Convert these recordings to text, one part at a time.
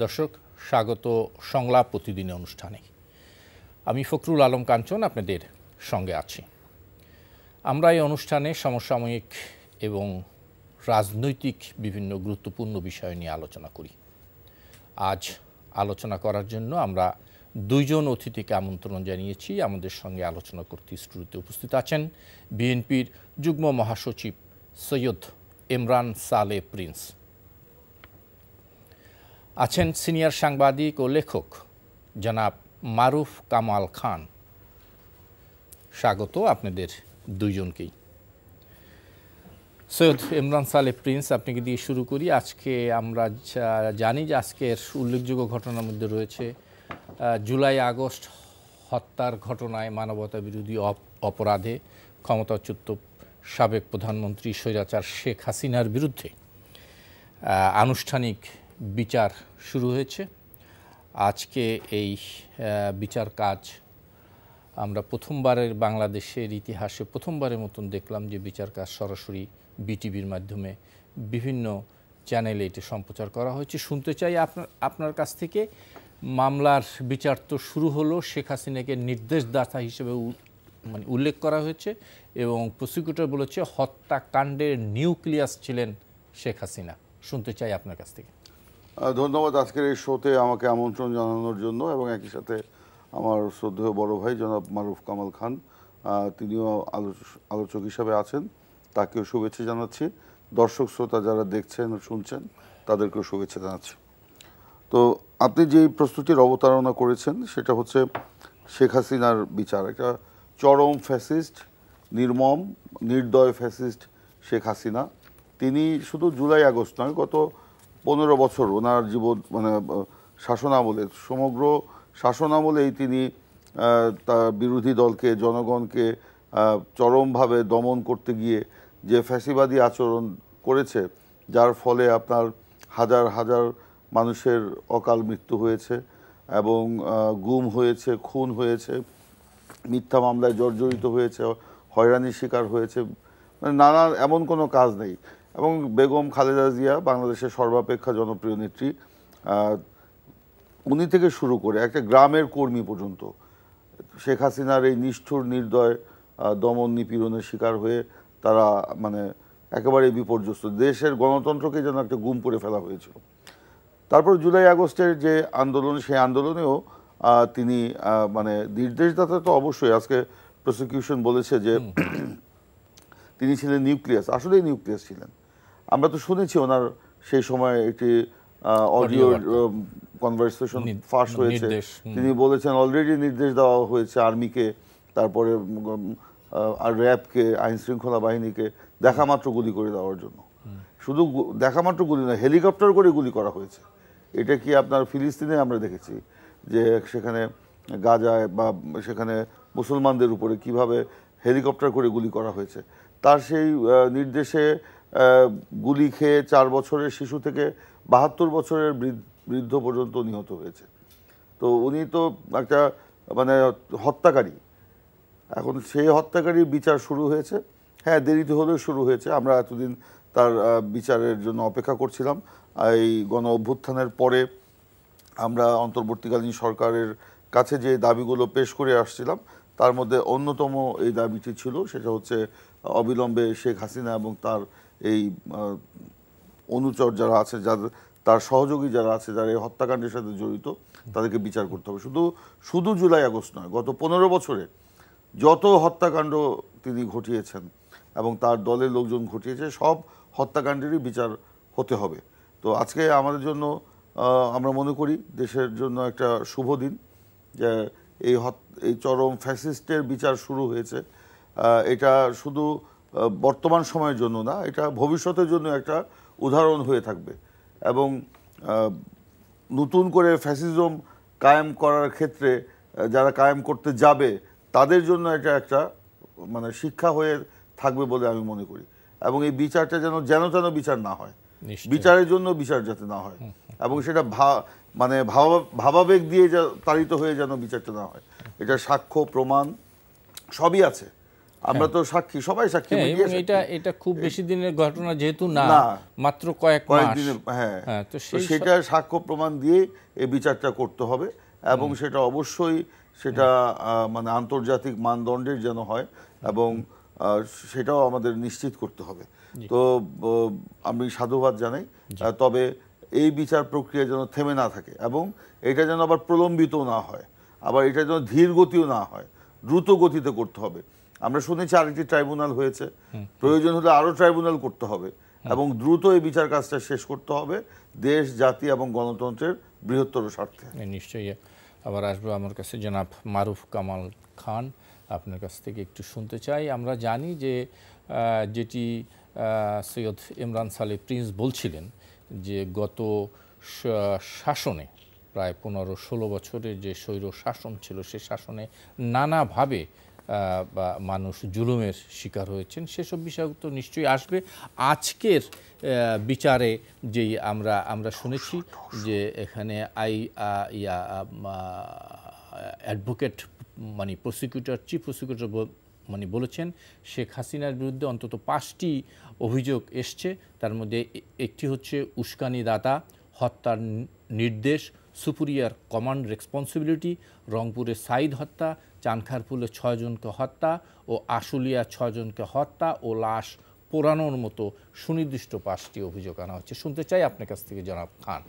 দর্শক, স্বাগত সংলাপ প্রতিদিনের অনুষ্ঠানে। আমি ফখরুল আলম কাঞ্চন আপনাদের সঙ্গে আছি। আমরা এই অনুষ্ঠানে সমসাময়িক এবং রাজনৈতিক বিভিন্ন গুরুত্বপূর্ণ বিষয় নিয়ে আলোচনা করি। আজ আলোচনা করার জন্য আমরা দুইজন অতিথিকে আমন্ত্রণ জানিয়েছি। আমাদের সঙ্গে আলোচনা করতে স্টুডিওতে উপস্থিত আছেন বিএনপির যুগ্ম মহাসচিব সৈয়দ ইমরান সালে প্রিন্স, আছেন সিনিয়র সাংবাদিক ও লেখক জনাব মারুফ কামাল খান। স্বাগত আপনাদের দুইজনকেই। সৈয়দ ইমরান সালে প্রিন্স, আপনাকে দিয়ে শুরু করি। আজকে আমরা জানি যে আজকের উল্লেখযোগ্য ঘটনার মধ্যে রয়েছে জুলাই আগস্ট হত্যার ঘটনায় মানবতা বিরোধী অপরাধে ক্ষমতাচ্যুত সাবেক প্রধানমন্ত্রী স্বৈরাচার শেখ হাসিনার বিরুদ্ধে আনুষ্ঠানিক বিচার শুরু হয়েছে। আজকে এই বিচার কাজ আমরা প্রথমবারের বাংলাদেশের ইতিহাসে প্রথমবারের মতন দেখলাম যে বিচার কাজ সরাসরি বিটিভির মাধ্যমে বিভিন্ন চ্যানেলে এটি সম্প্রচার করা হয়েছে। শুনতে চাই আপনার কাছ থেকে, মামলার বিচার তো শুরু হলো, শেখ হাসিনাকে নির্দেশদাতা হিসেবে উল্লেখ করা হয়েছে এবং প্রসিকিউটর বলেছে হত্যাকাণ্ডের নিউক্লিয়াস ছিলেন শেখ হাসিনা। শুনতে চাই আপনার কাছ থেকে। ধন্যবাদ আজকের এই শোতে আমাকে আমন্ত্রণ জানানোর জন্য, এবং একই সাথে আমার শ্রদ্ধেয় বড় ভাই জনাব মারুফ কামাল খান, তিনিও আলোচক হিসাবে আছেন, তাকেও শুভেচ্ছা জানাচ্ছি। দর্শক শ্রোতা যারা দেখছেন ও শুনছেন তাদেরকেও শুভেচ্ছা জানাচ্ছি। তো আপনি যেই প্রস্তুতির অবতারণা করেছেন সেটা হচ্ছে শেখ হাসিনার বিচার। একটা চরম ফ্যাসিস্ট, নির্মম নির্দয় ফ্যাসিস্ট শেখ হাসিনা। তিনি শুধু জুলাই আগস্ট নয়, গত 15 বছর ওনার জীবন শাসনামলে, সমগ্র শাসনামলেই তিনি তার বিরোধী দলকে, জনগণকে চরমভাবে দমন করতে গিয়ে যে ফ্যাসিবাদী আচরণ করেছে, যার ফলে আপনার হাজার হাজার মানুষের অকাল মৃত্যু হয়েছে এবং গুম হয়েছে, খুন হয়েছে, মিথ্যা মামলায় জর্জরিত হয়েছে, হয়রানির শিকার হয়েছে, মানে নানা এমন কোনো কাজ নেই। এবং বেগম খালেদা জিয়া বাংলাদেশের সর্বাপেক্ষা জনপ্রিয় নেত্রী, উনি থেকে শুরু করে একটা গ্রামের কর্মী পর্যন্ত শেখ হাসিনার এই নিষ্ঠুর নির্দয় দমন নিপীড়নের শিকার হয়ে তারা মানে একেবারে বিপর্যস্ত। দেশের গণতন্ত্রকে যেন একটা গুম করে ফেলা হয়েছিল। তারপর জুলাই আগস্টের যে আন্দোলন, সেই আন্দোলনেও তিনি মানে নির্দেশদাতা তো অবশ্যই। আজকে প্রসিকিউশন বলেছে যে তিনি ছিলেন নিউক্লিয়াস, আসলেই নিউক্লিয়াস ছিলেন। আমরা তো শুনেছি ওনার সেই সময় একটি অডিও কনভারসেশন ফাঁস হয়েছে, তিনি বলেছেন অলরেডি নির্দেশ দেওয়া হয়েছে আর্মিকে, তারপরে আর র্যাবকে, আইন শৃঙ্খলা বাহিনীকে দেখা মাত্র গুলি করে দেওয়ার জন্য। শুধু দেখা মাত্র গুলি না, হেলিকপ্টার করে গুলি করা হয়েছে। এটা কি আপনার ফিলিস্তিনে আমরা দেখেছি যে সেখানে গাজায় বা সেখানে মুসলমানদের উপরে কিভাবে হেলিকপ্টার করে গুলি করা হয়েছে। তার সেই নির্দেশে গুলি খেয়ে 4 বছরের শিশু থেকে 72 বছরের বৃদ্ধ পর্যন্ত নিহত হয়েছে। তো উনি তো একটা মানে হত্যাকারী। এখন সেই হত্যাকারীর বিচার শুরু হয়েছে। হ্যাঁ, দেরিতে হলেও শুরু হয়েছে। আমরা এতদিন তার বিচারের জন্য অপেক্ষা করছিলাম। এই গণ অভ্যুত্থানের পরে আমরা অন্তর্বর্তীকালীন সরকারের কাছে যে দাবিগুলো পেশ করে আসছিলাম, তার মধ্যে অন্যতম এই দাবিটি ছিল, সেটা হচ্ছে অবিলম্বে শেখ হাসিনা এবং তার এই অনুচর যারা আছে, যাদের তার সহযোগী যারা আছে, যারা এই হত্যাকাণ্ডের সাথে জড়িত, তাদেরকে বিচার করতে হবে। শুধু জুলাই আগস্ট নয়, গত 15 বছরে যত হত্যাকাণ্ড তিনি ঘটিয়েছেন এবং তার দলের লোকজন ঘটিয়েছে, সব হত্যাকাণ্ডেরই বিচার হতে হবে। তো আজকে আমাদের জন্য, আমরা মনে করি দেশের জন্য একটা শুভ দিন যে এই চরম ফ্যাসিস্টের বিচার শুরু হয়েছে। এটা শুধু বর্তমান সময়ের জন্য না, এটা ভবিষ্যতের জন্য একটা উদাহরণ হয়ে থাকবে। এবং নতুন করে ফ্যাসিজম কায়েম করার ক্ষেত্রে যারা কায়েম করতে যাবে তাদের জন্য এটা একটা মানে শিক্ষা হয়ে থাকবে বলে আমি মনে করি। এবং এই বিচারটা যেন তেন বিচার না হয়, বিচারের জন্য বিচার যাতে না হয়, এবং সেটা মানে ভাবাবেগ দিয়ে তাড়িত হয়ে যেন বিচারটা না হয়। এটা সাক্ষ্য প্রমাণ সবই আছে। আমরা তো সাক্ষী, সবাই সাক্ষী, এবং media সাক্ষী। এটা খুব বেশি দিনের ঘটনা যেহেতু না, না, মাত্র কয়েক মাস। দিনে, হ্যাঁ, তো তো সেটা সাক্ষ্য প্রমাণ দিয়ে এই বিচারটা করতে হবে এবং সেটা অবশ্যই সেটা মানে আন্তর্জাতিক মানদণ্ডের যেন হয় এবং সেটাও আমাদের নিশ্চিত করতে হবে। তো আমি সাধুবাদ জানাই, তবে এই বিচার প্রক্রিয়া যেন থেমে না থাকে এবং এটা যেন আবার প্রলম্বিত না হয়, আবার এটা যেন ধীর গতিও না হয়, দ্রুত গতিতে করতে হবে। আমরা শুনেছি আরেকটি ট্রাইব্যুনাল হয়েছে, প্রয়োজন হলে আরও ট্রাইব্যুনাল করতে হবে এবং দ্রুত এই বিচার কাজটা শেষ করতে হবে দেশ, জাতি এবং গণতন্ত্রের বৃহত্তর স্বার্থে। নিশ্চয়ই। আবার আসবো আমার কাছে জনাব মারুফ কামাল খান, আপনার কাছ থেকে একটু শুনতে চাই। আমরা জানি যে যেটি সৈয়দ ইমরান সালে প্রিন্স বলছিলেন যে গত শাসনে প্রায় 15-16 বছরের যে স্বৈর শাসন ছিল, সে শাসনে নানাভাবে মানুষ জুলুমের শিকার হয়েছেন, সেসব বিষয় তো নিশ্চয়ই আসবে। আজকের বিচারে যেই আমরা শুনেছি যে এখানে অ্যাডভোকেট মানে প্রসিকিউটর, চিফ প্রসিকিউটর মানে বলেছেন শেখ হাসিনার বিরুদ্ধে অন্তত 5টি অভিযোগ এসছে। তার মধ্যে একটি হচ্ছে উস্কানিদাতা, হত্যার নির্দেশ, সুপুরিয়ার কমান্ড রেসপন্সিবিলিটি, রংপুরে সাইদ হত্যা, চানখারপুলে 6 জনকে হত্যা ও আশুলিয়া 6 জনকে হত্যা ও লাশ পোড়ানোর মতো সুনির্দিষ্ট 5টি অভিযোগ আনা হচ্ছে। শুনতে চাই আপনার কাছ থেকে জনাব খান।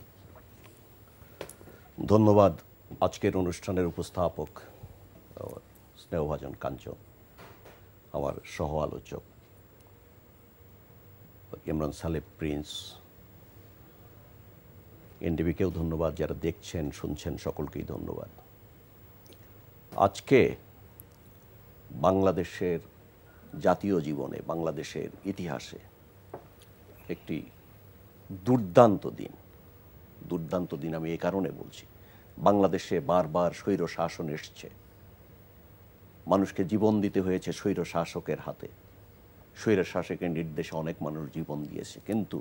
ধন্যবাদ আজকের অনুষ্ঠানের উপস্থাপক স্নেহভাজন কাঞ্চন, আমার সহ আলোচক ইমরান সালেহ প্রিন্স, এনডিবিকেও ধন্যবাদ, যারা দেখছেন শুনছেন সকলকেই ধন্যবাদ। আজকে বাংলাদেশের জাতীয় জীবনে, বাংলাদেশের ইতিহাসে একটি দুর্দান্ত দিন। দুর্দান্ত দিন আমি এই কারণে বলছি, বাংলাদেশে বারবার স্বৈর শাসন এসছে, মানুষকে জীবন দিতে হয়েছে স্বৈর শাসকের হাতে, স্বৈর শাসকের নির্দেশে অনেক মানুষ জীবন দিয়েছে, কিন্তু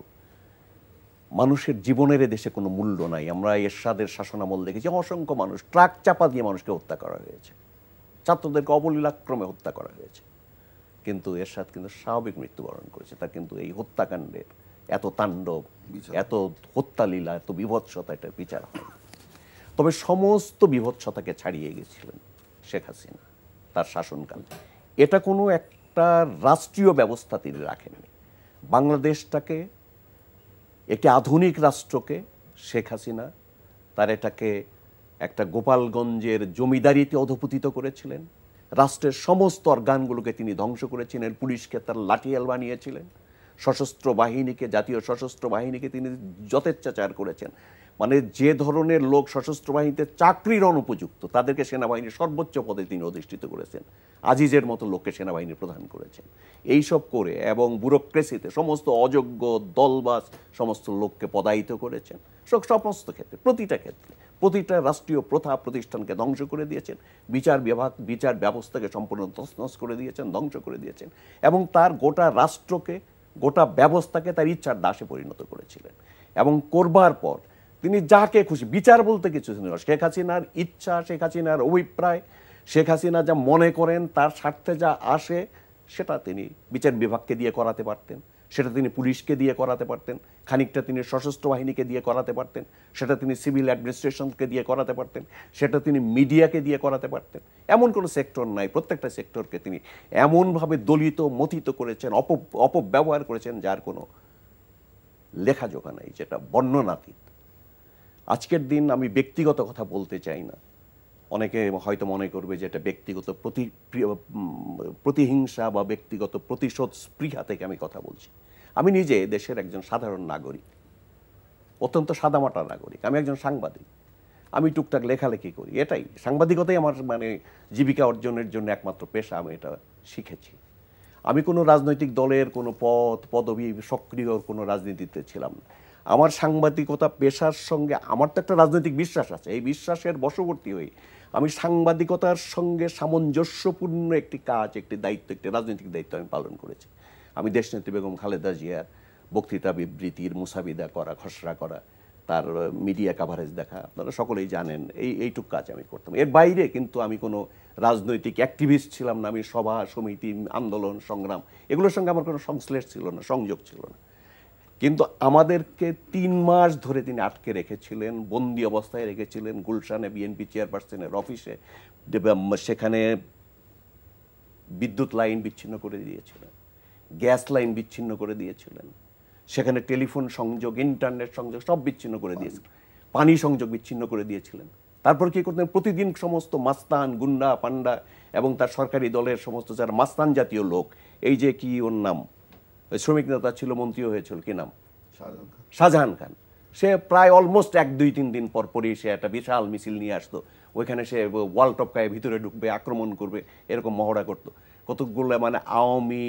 মানুষের জীবনের দেশে কোনো মূল্য নাই। আমরা এরশাদের শাসনামল দেখেছি অসংখ্য মানুষ ট্রাক চাপা দিয়ে মানুষকে হত্যা করা হয়েছে, ছাত্রদেরকে অবলীলাক্রমে হত্যা করা হয়েছে, কিন্তু এরশাদ কিন্তু স্বাভাবিক মৃত্যুবরণ করেছে। তার কিন্তু এই হত্যাকাণ্ডের এত তাণ্ডব, এত হত্যালীলা, এত বিভৎসতা, এটা বিচার হয়। তবে সমস্ত বিভৎসতাকে ছাড়িয়ে গেছিলেন শেখ হাসিনা তার শাসনকালে। এটা কোনো একটা রাষ্ট্রীয় ব্যবস্থা তিনি রাখেননি। বাংলাদেশটাকে, একটি আধুনিক রাষ্ট্রকে শেখ হাসিনা তার এটাকে একটা গোপালগঞ্জের জমিদারিতে অধপতিত করেছিলেন। রাষ্ট্রের সমস্ত অর্গানগুলোকে তিনি ধ্বংস করেছিলেন, পুলিশকে তার লাঠিয়াল বানিয়েছিলেন, সশস্ত্র বাহিনীকে, জাতীয় সশস্ত্র বাহিনীকে তিনি যথেচ্ছাচার করেছেন। মানে যে ধরনের লোক সশস্ত্র বাহিনীতে চাকরির অনুপযুক্ত তাদেরকে সেনাবাহিনীর সর্বোচ্চ পদে তিনি অধিষ্ঠিত করেছেন, আজিজের মতো লোককে সেনাবাহিনীর প্রধান করেছেন। এইসব করে এবং ব্যুরোক্রেসিতে সমস্ত অযোগ্য দলবাজ সমস্ত লোককে পদায়িত করেছেন। সমস্ত ক্ষেত্রে, প্রতিটা ক্ষেত্রে, প্রতিটা রাষ্ট্রীয় প্রথা প্রতিষ্ঠানকে ধ্বংস করে দিয়েছেন, বিচার বিভাগ, বিচার ব্যবস্থাকে সম্পূর্ণ তছনছ করে দিয়েছেন, ধ্বংস করে দিয়েছেন এবং তার গোটা রাষ্ট্রকে, গোটা ব্যবস্থাকে তার ইচ্ছার দাসে পরিণত করেছিলেন। এবং করবার পর তিনি যাকে খুশি, বিচার বলতে কিছু ছিল না, শেখ হাসিনার ইচ্ছা, শেখ হাসিনার অভিপ্রায়, শেখ হাসিনা যা মনে করেন, তার স্বার্থে যা আসে, সেটা তিনি বিচার বিভাগকে দিয়ে করাতে পারতেন, সেটা তিনি পুলিশকে দিয়ে করাতে পারতেন, খানিকটা তিনি সশস্ত্র বাহিনীকে দিয়ে করাতে পারতেন, সেটা তিনি সিভিল অ্যাডমিনিস্ট্রেশনকে দিয়ে করাতে পারতেন, সেটা তিনি মিডিয়াকে দিয়ে করাতে পারতেন। এমন কোনো সেক্টর নাই, প্রত্যেকটা সেক্টরকে তিনি এমনভাবে দলিত মথিত করেছেন, অপব্যবহার করেছেন যার কোনো লেখাজোখা নাই, যেটা বর্ণনাতীত। আজকের দিন আমি ব্যক্তিগত কথা বলতে চাই না, অনেকে হয়তো মনে করবে যে এটা ব্যক্তিগত প্রতিহিংসা বা ব্যক্তিগত প্রতিশোধ স্পৃহা থেকে আমি কথা বলছি। আমি নিজে দেশের একজন সাধারণ নাগরিক, অত্যন্ত সাদামাটা নাগরিক, আমি একজন সাংবাদিক, আমি টুকটাক লেখালেখি করি, এটাই সাংবাদিকতাই আমার মানে জীবিকা অর্জনের জন্য একমাত্র পেশা, আমি এটা শিখেছি। আমি কোনো রাজনৈতিক দলের কোনো পদবি সক্রিয় কোনো রাজনীতিতে ছিলাম না। আমার সাংবাদিকতা পেশার সঙ্গে আমার তো একটা রাজনৈতিক বিশ্বাস আছে, এই বিশ্বাসের বশবর্তী হই আমি সাংবাদিকতার সঙ্গে সামঞ্জস্যপূর্ণ একটি কাজ, একটি দায়িত্ব, একটি রাজনৈতিক দায়িত্ব আমি পালন করেছি। আমি দেশনেত্রী বেগম খালেদা জিয়ার বক্তৃতা বিবৃতির মুসাবিদা করা, খসড়া করা, তার মিডিয়া কাভারেজ দেখা, আপনারা সকলেই জানেন, এইটুক কাজ আমি করতাম। এর বাইরে কিন্তু আমি কোনো রাজনৈতিক অ্যাক্টিভিস্ট ছিলাম না, আমি সভা সমিতি আন্দোলন সংগ্রাম এগুলোর সঙ্গে আমার কোনো সংশ্লেষ ছিল না, সংযোগ ছিল না। কিন্তু আমাদেরকে 3 মাস ধরে তিনি আটকে রেখেছিলেন, বন্দি অবস্থায় রেখেছিলেন গুলশানে বিএনপি চেয়ারপারসনের অফিসে। সেখানে বিদ্যুৎ লাইন বিচ্ছিন্ন করে দিয়েছিলেন, গ্যাস লাইন বিচ্ছিন্ন করে দিয়েছিলেন, সেখানে টেলিফোন সংযোগ, ইন্টারনেট সংযোগ সব বিচ্ছিন্ন করে দিয়েছিলেন, পানি সংযোগ বিচ্ছিন্ন করে দিয়েছিলেন। তারপর কি করতেন, প্রতিদিন সমস্ত মাস্তান, গুন্ডা, পান্ডা এবং তার সরকারি দলের সমস্ত যারা মাস্তান জাতীয় লোক, এই যে কি ওর নাম, শ্রমিক নেতা ছিল, মন্ত্রীও হয়েছিল, কি নাম, শাহজাহান খান, সে প্রায় অলমোস্ট 1-2-3 দিন পর পরই সে একটা বিশাল মিছিল নিয়ে আসতো, ওইখানে সে ওয়াল টপকায় ভিতরে ঢুকবে, আক্রমণ করবে, এরকম মহড়া করতো। কতগুলো মানে আওয়ামী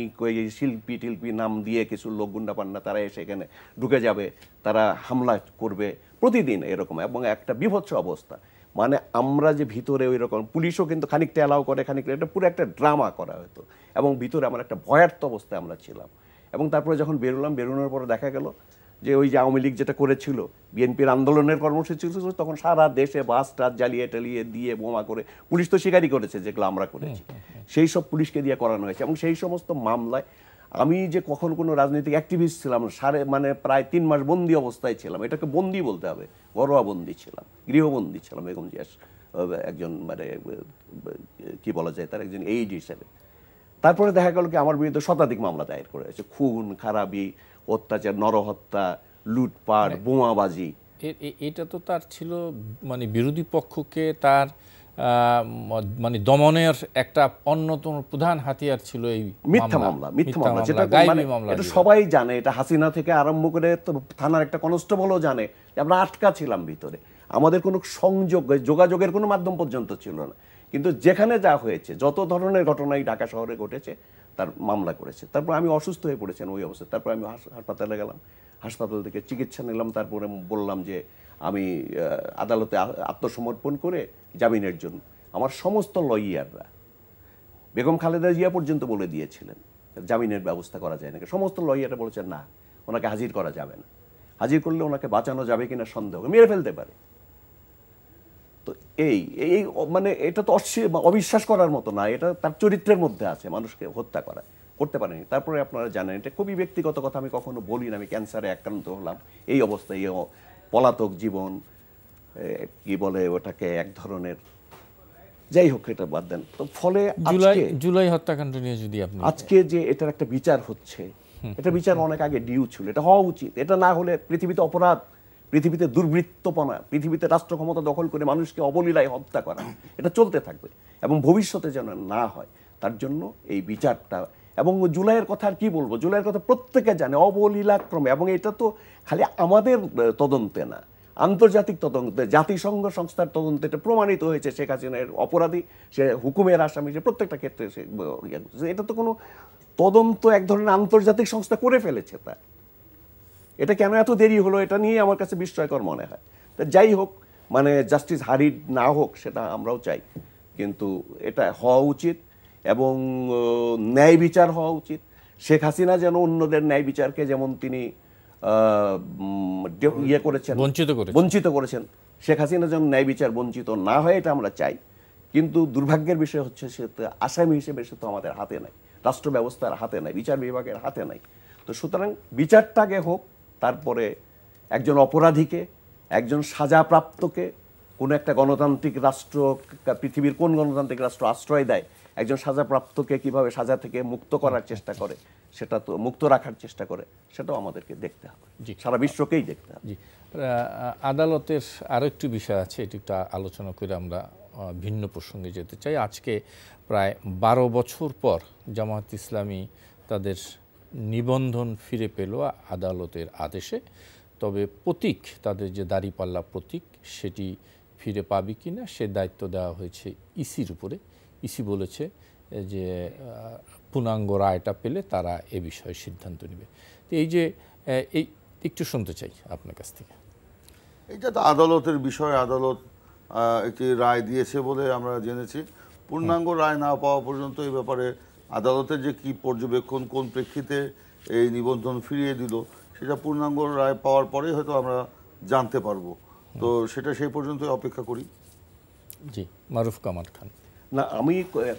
শিল্পী টিল্পী নাম দিয়ে কিছু লোক, গুন্ডা পান্ডা, তারা এসে এখানে ঢুকে যাবে, তারা হামলা করবে প্রতিদিন এরকম, এবং একটা বিভৎস অবস্থা। মানে আমরা যে ভিতরে ওই রকম, পুলিশও কিন্তু খানিকটা অ্যালাউ করে, খানিকটা, এটা পুরো একটা ড্রামা করা হতো, এবং ভিতরে আমার একটা ভয়ার্থ অবস্থায় আমরা ছিলাম। এবং তারপরে যখন বেরোলাম, বেরোনোর পরে দেখা গেল যে ওই যে আওয়ামী লীগ যেটা করেছিল, বিএনপির আন্দোলনের কর্মসূচি ছিল, তখন সারা দেশে বাস টাস জ্বালিয়ে টালিয়ে দিয়ে বোমা করে, পুলিশ তো স্বীকারই করেছে যেগুলো আমরা করেছি, সেই সব পুলিশকে দিয়ে করানো হয়েছে। এবং সেই সমস্ত মামলায় আমি যে কখন কোনো রাজনৈতিক অ্যাক্টিভিস্ট ছিলাম, মানে প্রায় 3 মাস বন্দি অবস্থায় ছিলাম, এটাকে বন্দি বলতে হবে, ঘরোয়া বন্দি ছিলাম, গৃহবন্দী ছিলাম, বেগম জিয়ার একজন মানে কি বলা যায়, তার একজন এইড হিসেবে। তারপরে দেখা গেল কি আমার বিরুদ্ধে শতাধিক মামলা দায়ের করে হয়েছে, খুন খারাপি, অত্যাচার, নরহত্যা, লুটপাট, বোমাবাজি। এটা তো তার ছিল মানে বিরোধী পক্ষকে তার মানে দমনের একটা অন্যতম প্রধান হাতিয়ার ছিল এই মিথ্যা মামলা, যেটা এটা সবাই জানে, এটা হাসিনা থেকে আরম্ভ করে তো থানার একটা কনস্টেবলও জানে যে আমরা আটকা ছিলাম ভিতরে, আমাদের কোনো সংযোগ, যোগাযোগের কোনো মাধ্যম পর্যন্ত ছিল না। কিন্তু যেখানে যা হয়েছে, যত ধরনের ঘটনাই ঢাকা শহরে ঘটেছে, তার মামলা করেছে। তারপর আমি অসুস্থ হয়ে পড়েছেন ওই অবস্থায়, তারপর আমি হাসপাতালে গেলাম, হাসপাতাল থেকে চিকিৎসা নিলাম, তারপরে বললাম যে আমি আদালতে আত্মসমর্পণ করে জামিনের জন্য। আমার সমস্ত লয়াররা, বেগম খালেদা জিয়া পর্যন্ত বলে দিয়েছিলেন জামিনের ব্যবস্থা করা যায় না, সমস্ত লয়াররা বলেছেন না, ওনাকে হাজির করা যাবে না, হাজির করলে ওনাকে বাঁচানো যাবে কিনা সন্দেহ, মেরে ফেলতে পারে। তো এই মানে এটা তো অবিশ্বাস করার মতো না, এটা তার চরিত্রের মধ্যে আছে, মানুষকে হত্যা করা, করতে পারেনি। তারপরে আপনারা জানেন, এটা খুবই ব্যক্তিগত কথা, আমি কখনো বলি না, আমি ক্যান্সারে আক্রান্ত হলাম, এই অবস্থায় পলাতক জীবন, কি বলে ওটাকে, এক ধরনের, যাই হোক এটা বাদ দেন। তো ফলে জুলাই হত্যাকাণ্ড নিয়ে যদি আপনি আজকে যে এটার একটা বিচার হচ্ছে, এটা বিচার অনেক আগে ডিউ ছিল, এটা হওয়া উচিত। এটা না হলে পৃথিবীতে অপরাধ, পৃথিবীতে দুর্বৃত্তপনা, পৃথিবীতে রাষ্ট্র ক্ষমতা দখল করে মানুষকে অবলীলায় হত্যা করা, এটা চলতে থাকবে এবং ভবিষ্যতে যেন না হয় তার জন্য এই বিচারটা। এবং জুলাইয়ের কথা আর কি বলবো, জুলাইয়ের কথা প্রত্যেকে জানে, অবলীলাক্রমে। এবং এটা তো খালি আমাদের তদন্তে না, আন্তর্জাতিক তদন্তে, জাতিসংঘ সংস্থার তদন্তে এটা প্রমাণিত হয়েছে, শেখ হাসিনার অপরাধী, সে হুকুমের আসামি, সে প্রত্যেকটা ক্ষেত্রে এটা তো কোনো তদন্ত এক ধরনের আন্তর্জাতিক সংস্থা করে ফেলেছে। তা এটা কেন এত দেরি হলো, এটা নিয়ে আমার কাছে বিস্ময়কর মনে হয়। তা যাই হোক, মানে জাস্টিস হারিড না হোক সেটা আমরাও চাই, কিন্তু এটা হওয়া উচিত এবং ন্যায় বিচার হওয়া উচিত। শেখ হাসিনা যেন অন্যদের ন্যায় বিচারকে যেমন তিনি ইয়ে করেছেন, বঞ্চিত করেছেন, শেখ হাসিনা যেন ন্যায় বিচার বঞ্চিত না হয়, এটা আমরা চাই। কিন্তু দুর্ভাগ্যের বিষয় হচ্ছে সে আসামি হিসেবে সে তো আমাদের হাতে নাই, রাষ্ট্র ব্যবস্থার হাতে নাই, বিচার বিভাগের হাতে নাই। তো সুতরাং বিচারটাকে হোক, তারপরে একজন অপরাধীকে, একজন সাজাপ্রাপ্তকে, কোনো একটা গণতান্ত্রিক রাষ্ট্র, পৃথিবীর কোন গণতান্ত্রিক রাষ্ট্র আশ্রয় দেয়, একজন সাজাপ্রাপ্তকে কিভাবে সাজা থেকে মুক্ত করার চেষ্টা করে, সেটা তো মুক্ত রাখার চেষ্টা করে, সেটাও আমাদেরকে দেখতে হবে, সারা বিশ্বকেই দেখতে হবে। আদালতের আরও একটি বিষয় আছে, এটি একটু আলোচনা করে আমরা ভিন্ন প্রসঙ্গে যেতে চাই। আজকে প্রায় 12 বছর পর জামায়াত ইসলামী তাদের নিবন্ধন ফিরে পেল আদালতের আদেশে। তবে প্রতীক, তাদের যে দাঁড়িপাল্লা প্রতীক, সেটি ফিরে পাবে কি না সে দায়িত্ব দেওয়া হয়েছে ইসির উপরে। ইসি বলেছে যে পূর্ণাঙ্গ রায়টা পেলে তারা এ বিষয়ে সিদ্ধান্ত নেবে। তো এই যে এই একটু শুনতে চাই আপনার কাছ থেকে। এটা তো আদালতের বিষয়, আদালত একটি রায় দিয়েছে বলে আমরা জেনেছি। পূর্ণাঙ্গ রায় না পাওয়া পর্যন্ত এই ব্যাপারে আদালতের যে কি পর্যবেক্ষণ, কোন প্রেক্ষিতে এই নিবন্ধন ফিরিয়ে দিল, সেটা পূর্ণাঙ্গ রায় পাওয়ার পরেই হয়তো আমরা জানতে পারবো। তো সেটা সেই পর্যন্ত অপেক্ষা করি। জি, মারুফ কামাল খান। না, আমি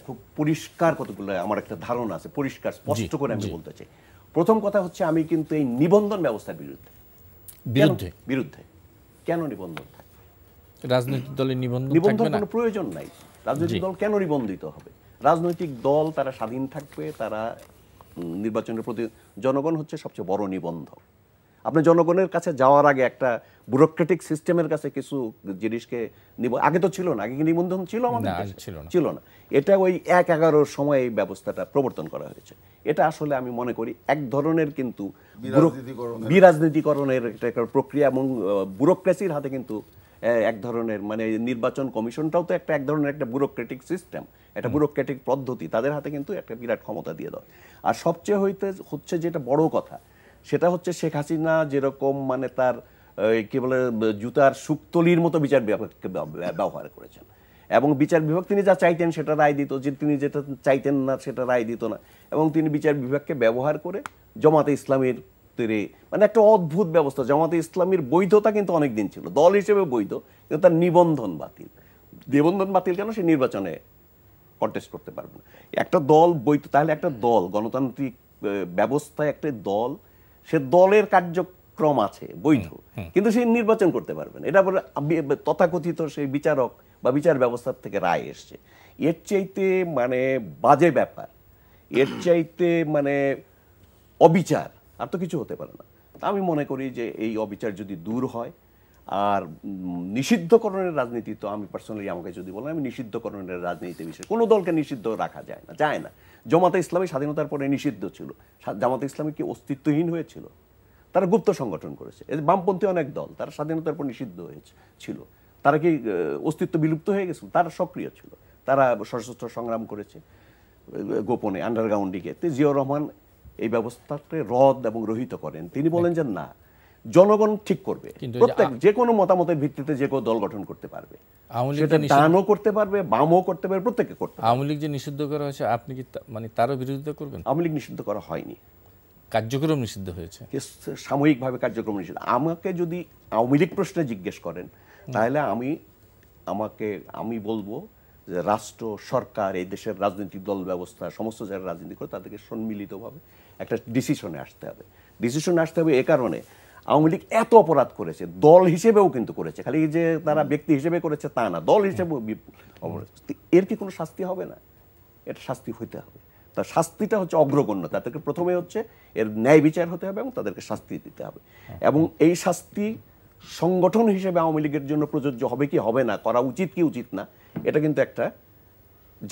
খুব পরিষ্কার কতগুলো আমার একটা ধারণা আছে, পরিষ্কার স্পষ্ট করে আমি বলতে চাই। প্রথম কথা হচ্ছে আমি কিন্তু এই নিবন্ধন ব্যবস্থার বিরুদ্ধে। বিরুদ্ধে কেন নিবন্ধন থাকবে? রাজনৈতিক দলের নিবন্ধন কোনো প্রয়োজন নাই। রাজনৈতিক দল কেন নিবন্ধিত হবে? রাজনৈতিক দল তারা স্বাধীন থাকবে, তারা নির্বাচনের প্রতি, জনগণ হচ্ছে সবচেয়ে বড় নিবন্ধক। আপনি জনগণের কাছে যাওয়ার আগে একটা ব্যুরোক্রেটিক সিস্টেমের কাছে কিছু জিনিসকে আগে তো ছিল না, আগে কি নিবন্ধন ছিল? আমাদের ছিল না। এটা ওই ১/১১ সময় এই ব্যবস্থাটা প্রবর্তন করা হয়েছে। এটা আসলে আমি মনে করি এক ধরনের কিন্তু বিরাজনীতিকরণের একটা প্রক্রিয়া, এবং ব্যুরোক্রেসির হাতে কিন্তু এক ধরনের, মানে নির্বাচন কমিশনটাও তো এক ধরনের একটা ব্যুরোক্রেটিক সিস্টেম, একটা ব্যুরোক্রেটিক পদ্ধতি, তাদের হাতে কিন্তু একটা বিরাট ক্ষমতা দিয়ে দেয়। আর সবচেয়ে হচ্ছে যেটা বড় কথা, সেটা হচ্ছে শেখ হাসিনা যেরকম মানে তার কি বলে জুতার শুকতলির মতো বিচার বিভাগকে ব্যবহার করেছেন, এবং বিচার বিভাগ তিনি যা চাইতেন সেটা রায় দিত, যে তিনি যেটা চাইতেন না সেটা রায় দিত না, এবং তিনি বিচার বিভাগকে ব্যবহার করে জামাতে ইসলামীর মানে একটা অদ্ভুত ব্যবস্থা। জামাতে ইসলামীর বৈধতা কিন্তু অনেক দিন ছিল, দল হিসেবে বৈধ, কিন্তু তার নিবন্ধন বাতিল। নিবন্ধন বাতিল কেন? সে নির্বাচনে কন্টেস্ট করতে পারবে না। একটা দল বৈধ, তাহলে একটা দল গণতান্ত্রিক ব্যবস্থায় একটা দল, সে দলের কার্যক্রম আছে বৈধ, কিন্তু সে নির্বাচন করতে পারবে না। এটা বলে তথাকথিত সেই বিচারক বা বিচার ব্যবস্থার থেকে রায় এসছে। এর চাইতে মানে বাজে ব্যাপার, এর চাইতে মানে অবিচার আর তো কিছু হতে পারে না। আমি মনে করি যে এই অবিচার যদি দূর হয়, আর নিষিদ্ধকরণের রাজনীতি, তো আমি পার্সোনালি, আমাকে যদি বলেন, আমি নিষিদ্ধকরণের রাজনীতি বিষয়ে কোনো দলকে নিষিদ্ধ রাখা যায় না। জামাতে ইসলামী স্বাধীনতার পরে নিষিদ্ধ ছিল। জামাতে ইসলামী কি অস্তিত্বহীন হয়েছিল? তারা গুপ্ত সংগঠন করেছে। বামপন্থী অনেক দল তারা স্বাধীনতার পর নিষিদ্ধ ছিল। তারা কি অস্তিত্ব বিলুপ্ত হয়ে গেছিল? তারা সক্রিয় ছিল, তারা সশস্ত্র সংগ্রাম করেছে গোপনে, আন্ডারগ্রাউন্ডিংয়ে। জিয়াউর রহমান এই ব্যবস্থাকে রদ এবং রহিত করেন। তিনি বলেন যে না, জনগণ ঠিক করবে, প্রত্যেক যে কোনো মতামতের ভিত্তিতে যে কোনো দল গঠন করতে পারবে, সেটা ডানও করতে পারবে, বামও করতে পারবে, প্রত্যেকে করতে পারবে। আওয়ামী লীগ যে নিষিদ্ধ করা হয়েছে, আপনি কি মানে তারও বিরোধিতা করবেন? আওয়ামী লীগ নিষিদ্ধ করা হয়নি, কার্যক্রম নিষিদ্ধ হয়েছে, সাময়িকভাবে কার্যক্রম নিষিদ্ধ। আমাকে যদি আওয়ামী লীগ প্রশ্নে জিজ্ঞেস করেন, তাহলে আমি বলবো যে রাষ্ট্র, সরকার, এই দেশের রাজনৈতিক দল ব্যবস্থা, সমস্ত যারা রাজনীতি করে তাদেরকে সম্মিলিতভাবে একটা ডিসিশনে আসতে হবে। ডিসিশনে আসতে হবে এ কারণে, আওয়ামী লীগ এত অপরাধ করেছে, দল হিসেবেও কিন্তু করেছে, খালি যে তারা ব্যক্তি হিসেবে করেছে তা না, দল হিসেবেও এর কি কোনো শাস্তি হবে না? এটা শাস্তি হইতে হবে। তার শাস্তিটা হচ্ছে অগ্রগণ্য। তাদেরকে প্রথমে হচ্ছে এর ন্যায় বিচার হতে হবে এবং তাদেরকে শাস্তি দিতে হবে, এবং এই শাস্তি সংগঠন হিসেবে আওয়ামী লীগের জন্য প্রযোজ্য হবে কি হবে না, করা উচিত কি উচিত না, এটা কিন্তু একটা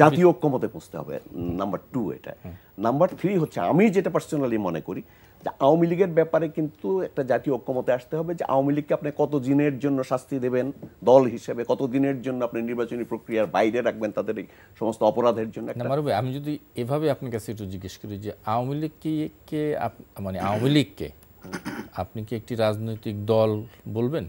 জাতীয় ঐক্যমতে পৌঁছতে হবে। নাম্বার 2 এটা। নাম্বার 3 হচ্ছে, আমি যেটা পার্সোনালি মনে করি যে আওয়ামী লীগের ব্যাপারে কিন্তু একটা জাতীয় ঐক্যমতে আসতে হবে, যে আওয়ামী লীগকে আপনি কত দিনের জন্য শাস্তি দেবেন দল হিসেবে, কত দিনের জন্য আপনি নির্বাচনী প্রক্রিয়ার বাইরে রাখবেন তাদের এই সমস্ত অপরাধের জন্য। আমি যদি এভাবে আপনার কাছে একটু জিজ্ঞেস করি যে আওয়ামী লীগকে মানে আওয়ামী লীগকে আপনি কি একটি রাজনৈতিক দল বলবেন?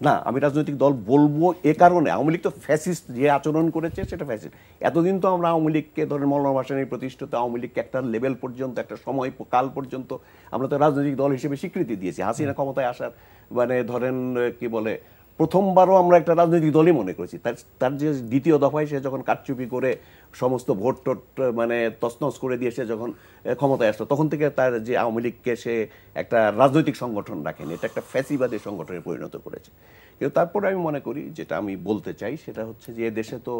না, আমি রাজনৈতিক দল বলবো এ কারণে, আওয়ামী লীগ তো ফ্যাসিস্ট, যে আচরণ করেছে সেটা ফ্যাসিস্ট। এতদিন তো আমরা আওয়ামী লীগকে, ধরেন মওলানা ভাসানী প্রতিষ্ঠিত আওয়ামী লীগকে একটা লেভেল পর্যন্ত, একটা সময় কাল পর্যন্ত আমরা তো রাজনৈতিক দল হিসেবে স্বীকৃতি দিয়েছি। হাসিনা ক্ষমতায় আসার মানে ধরেন কি বলে, প্রথমবারও আমরা একটা রাজনৈতিক দলই মনে করেছি। তার যে দ্বিতীয় দফায় সে যখন কারচুপি করে সমস্ত ভোট টোট মানে তছনছ করে দিয়ে সে যখন ক্ষমতায় আসলো, তখন থেকে তার যে আওয়ামী লীগকে সে একটা রাজনৈতিক সংগঠন রাখেনি, এটা একটা ফ্যাসিবাদী সংগঠনে পরিণত করেছে। কিন্তু তারপরে আমি মনে করি, যেটা আমি বলতে চাই সেটা হচ্ছে যে দেশে তো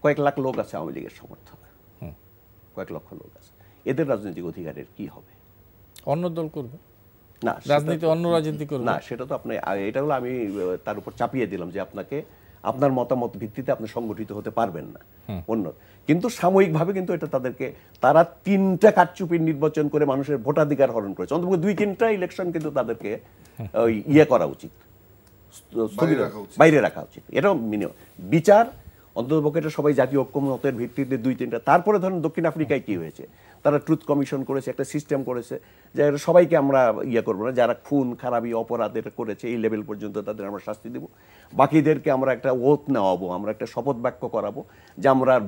কয়েক লাখ লোক আছে আওয়ামী লীগের সমর্থক, কয়েক লক্ষ লোক আছে, এদের রাজনৈতিক অধিকারের কি হবে? অন্য দল করবে না, রাজনীতি, অন্য রাজনীতি করবে না, সেটা তো আপনি, এটা হলো আমি তার উপর চাপিয়ে দিলাম যে আপনাকে আপনার মতামত ভিত্তিতে আপনি সংগঠিত হতে পারবেন না অন্য। কিন্তু সাময়িকভাবে কিন্তু এটা তারা 3টা কারচুপির নির্বাচন করে মানুষের ভোটাধিকার হরণ করেছে। অন্তত 2-3টা ইলেকশন কিন্তু তাদেরকে ইয়ে করা উচিত, বাইরে রাখা উচিত। এটাও মিনিমাম বিচার, অন্ততপক্ষে এটা সবাই জাতীয় ঐক্যমতের ভিত্তিতে 2-3টা। তারপরে ধরেন দক্ষিণ আফ্রিকায় কি হয়েছে, তারা ট্রুথ কমিশন করেছে, একটা সিস্টেম করেছে যে সবাইকে আমরা ইয়ে করবো না, যারা খুন খারাপি অপরাধ এটা করেছে এই লেভেল পর্যন্ত তাদের আমরা শাস্তি দেব। বাকিদেরকে আমরা একটা ওথ নেওয়াবো, আমরা একটা শপথ বাক্য করাবো যে আমরা আর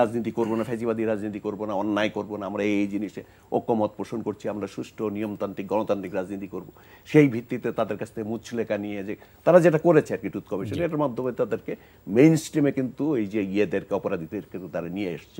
রাজনীতি করবো না, ফ্যাসিবাদী রাজনীতি করবো না, অন্যায় করবো না, আমরা এই জিনিসে ঐক্যমত পোষণ করছি, আমরা সুষ্ঠু নিয়মতান্ত্রিক গণতান্ত্রিক রাজনীতি করব। সেই ভিত্তিতে তাদের কাছ থেকে মুচলেখা নিয়ে যে তারা যেটা করেছে আর কি টুথ কমিশন, এটার মাধ্যমে তাদেরকে মেইন স্ট্রিমে কিন্তু এই যে ইয়েদেরকে অপরাধীদের কিন্তু তারা নিয়ে এসছে।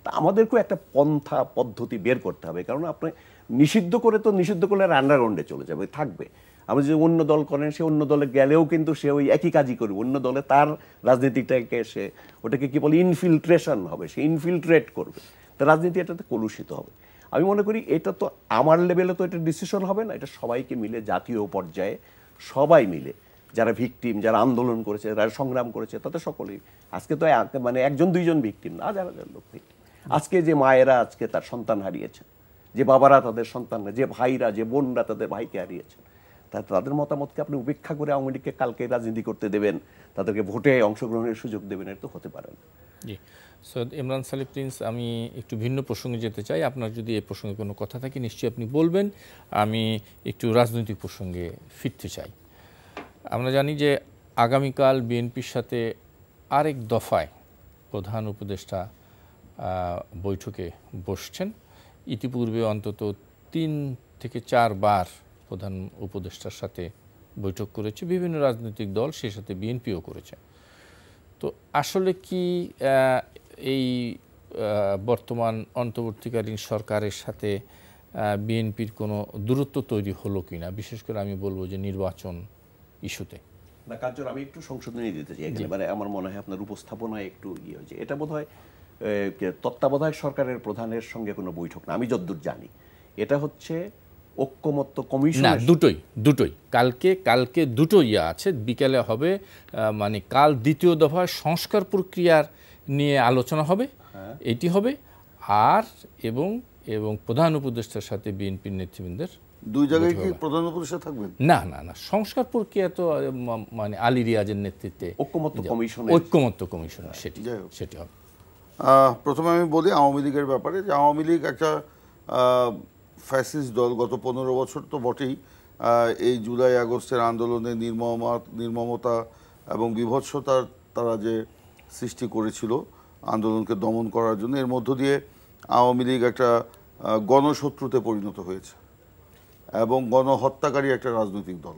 তা আমাদেরকেও একটা পন্থা পদ্ধতি বের করতে হবে, কারণ আপনি নিষিদ্ধ করে তো নিষিদ্ধ করলে আন্ডারগ্রাউন্ডে চলে যাবে, থাকবে। আপনি যদি অন্য দল করেন, সে অন্য দলে গেলেও কিন্তু সে ওই একই কাজই করবে, অন্য দলে তার রাজনীতিটাকে সে ওটাকে কি বলে ইনফিল্ট্রেশন হবে, সে ইনফিল্ট্রেট করবে, তা রাজনীতি এটাতে কলুষিত হবে। আমি মনে করি এটা তো আমার লেভেলে তো এটা ডিসিশন হবে না, এটা সবাইকে মিলে জাতীয় পর্যায়ে সবাই মিলে যারা ভিকটিম, যারা আন্দোলন করেছে, যারা সংগ্রাম করেছে, তাতে সকলেই আজকে তো মানে একজন দুইজন ভিকটিম না, হাজার হাজার লোক ভিকটিম। আজকে যে মায়েরা আজকে তার সন্তান হারিয়েছে, যে বাবারা তাদের সন্তান, যে ভাইরা, যে বোনরা তাদের ভাইকে হারিয়েছে, তাদের মতামতকে আপনি উপেক্ষা করে আওয়ামী লীগকে কালকে রাজনীতি করতে দেবেন, তাদেরকে ভোটে অংশগ্রহণের সুযোগ দেবেন, এটা তো হতে পারে না। জি সৈয়দ ইমরান সালিম প্রিন্স, আমি একটু ভিন্ন প্রসঙ্গে যেতে চাই। আপনার যদি এই প্রসঙ্গে কোনো কথা থাকে নিশ্চয়ই আপনি বলবেন। আমি একটু রাজনৈতিক প্রসঙ্গে ফিরতে চাই। আমরা জানি যে আগামীকাল বিএনপির সাথে আরেক দফায় প্রধান উপদেষ্টা বৈঠকে বসছেন। ইতিপূর্বে অন্তত 3 থেকে 4 বার প্রধান উপদেষ্টার সাথে বৈঠক করেছে বিভিন্ন রাজনৈতিক দল, সে সাথে বিএনপিও করেছে। তো আসলে কি এই বর্তমান অন্তর্বর্তীকালীন সরকারের সাথে বিএনপির কোনো দূরত্ব তৈরি হলো কিনা, বিশেষ করে আমি বলবো যে নির্বাচন ইস্যুতে? না কার্যর আমি একটু সংশোধনী দিতে চাই এখানে, মানে আমার মনে হয় আপনার উপস্থাপনায় একটু ইয়ে হয়েছে। এটা বোধহয় তত্ত্বাবধায়ক সরকারের প্রধানের সঙ্গে কোনো বৈঠক না, আমি যতদূর জানি। এটা হচ্ছে ঐক্যমত্য কমিশন। না, দুটোই কালকে দুটো ইয়ে আছে, বিকেলে হবে, মানে কাল দ্বিতীয় দফায় সংস্কার প্রক্রিয়ার নিয়ে আলোচনা হবে, এটি হবে। আর এবং প্রধান উপদেষ্টার সাথে বিএনপির নেতৃবৃন্দের দুই জায়গায় কি প্রধান উপদেষ্টা থাকবেন? না, সংস্কার প্রক্রিয়া তো মানে আলী রিয়াজের নেতৃত্বে ঐক্যমত্য কমিশন সেটি হবে। প্রথমে আমি বলি আওয়ামী লীগের ব্যাপারে, যে আওয়ামী লীগ একটা ফ্যাসিস্ট দল, গত 15 বছর তো বটেই। এই জুলাই আগস্টের আন্দোলনে নির্মমতা এবং বিভৎসতার তারা যে সৃষ্টি করেছিল আন্দোলনকে দমন করার জন্য, এর মধ্য দিয়ে আওয়ামী লীগ একটা গণশত্রুতে পরিণত হয়েছে এবং গণহত্যাকারী একটা রাজনৈতিক দল।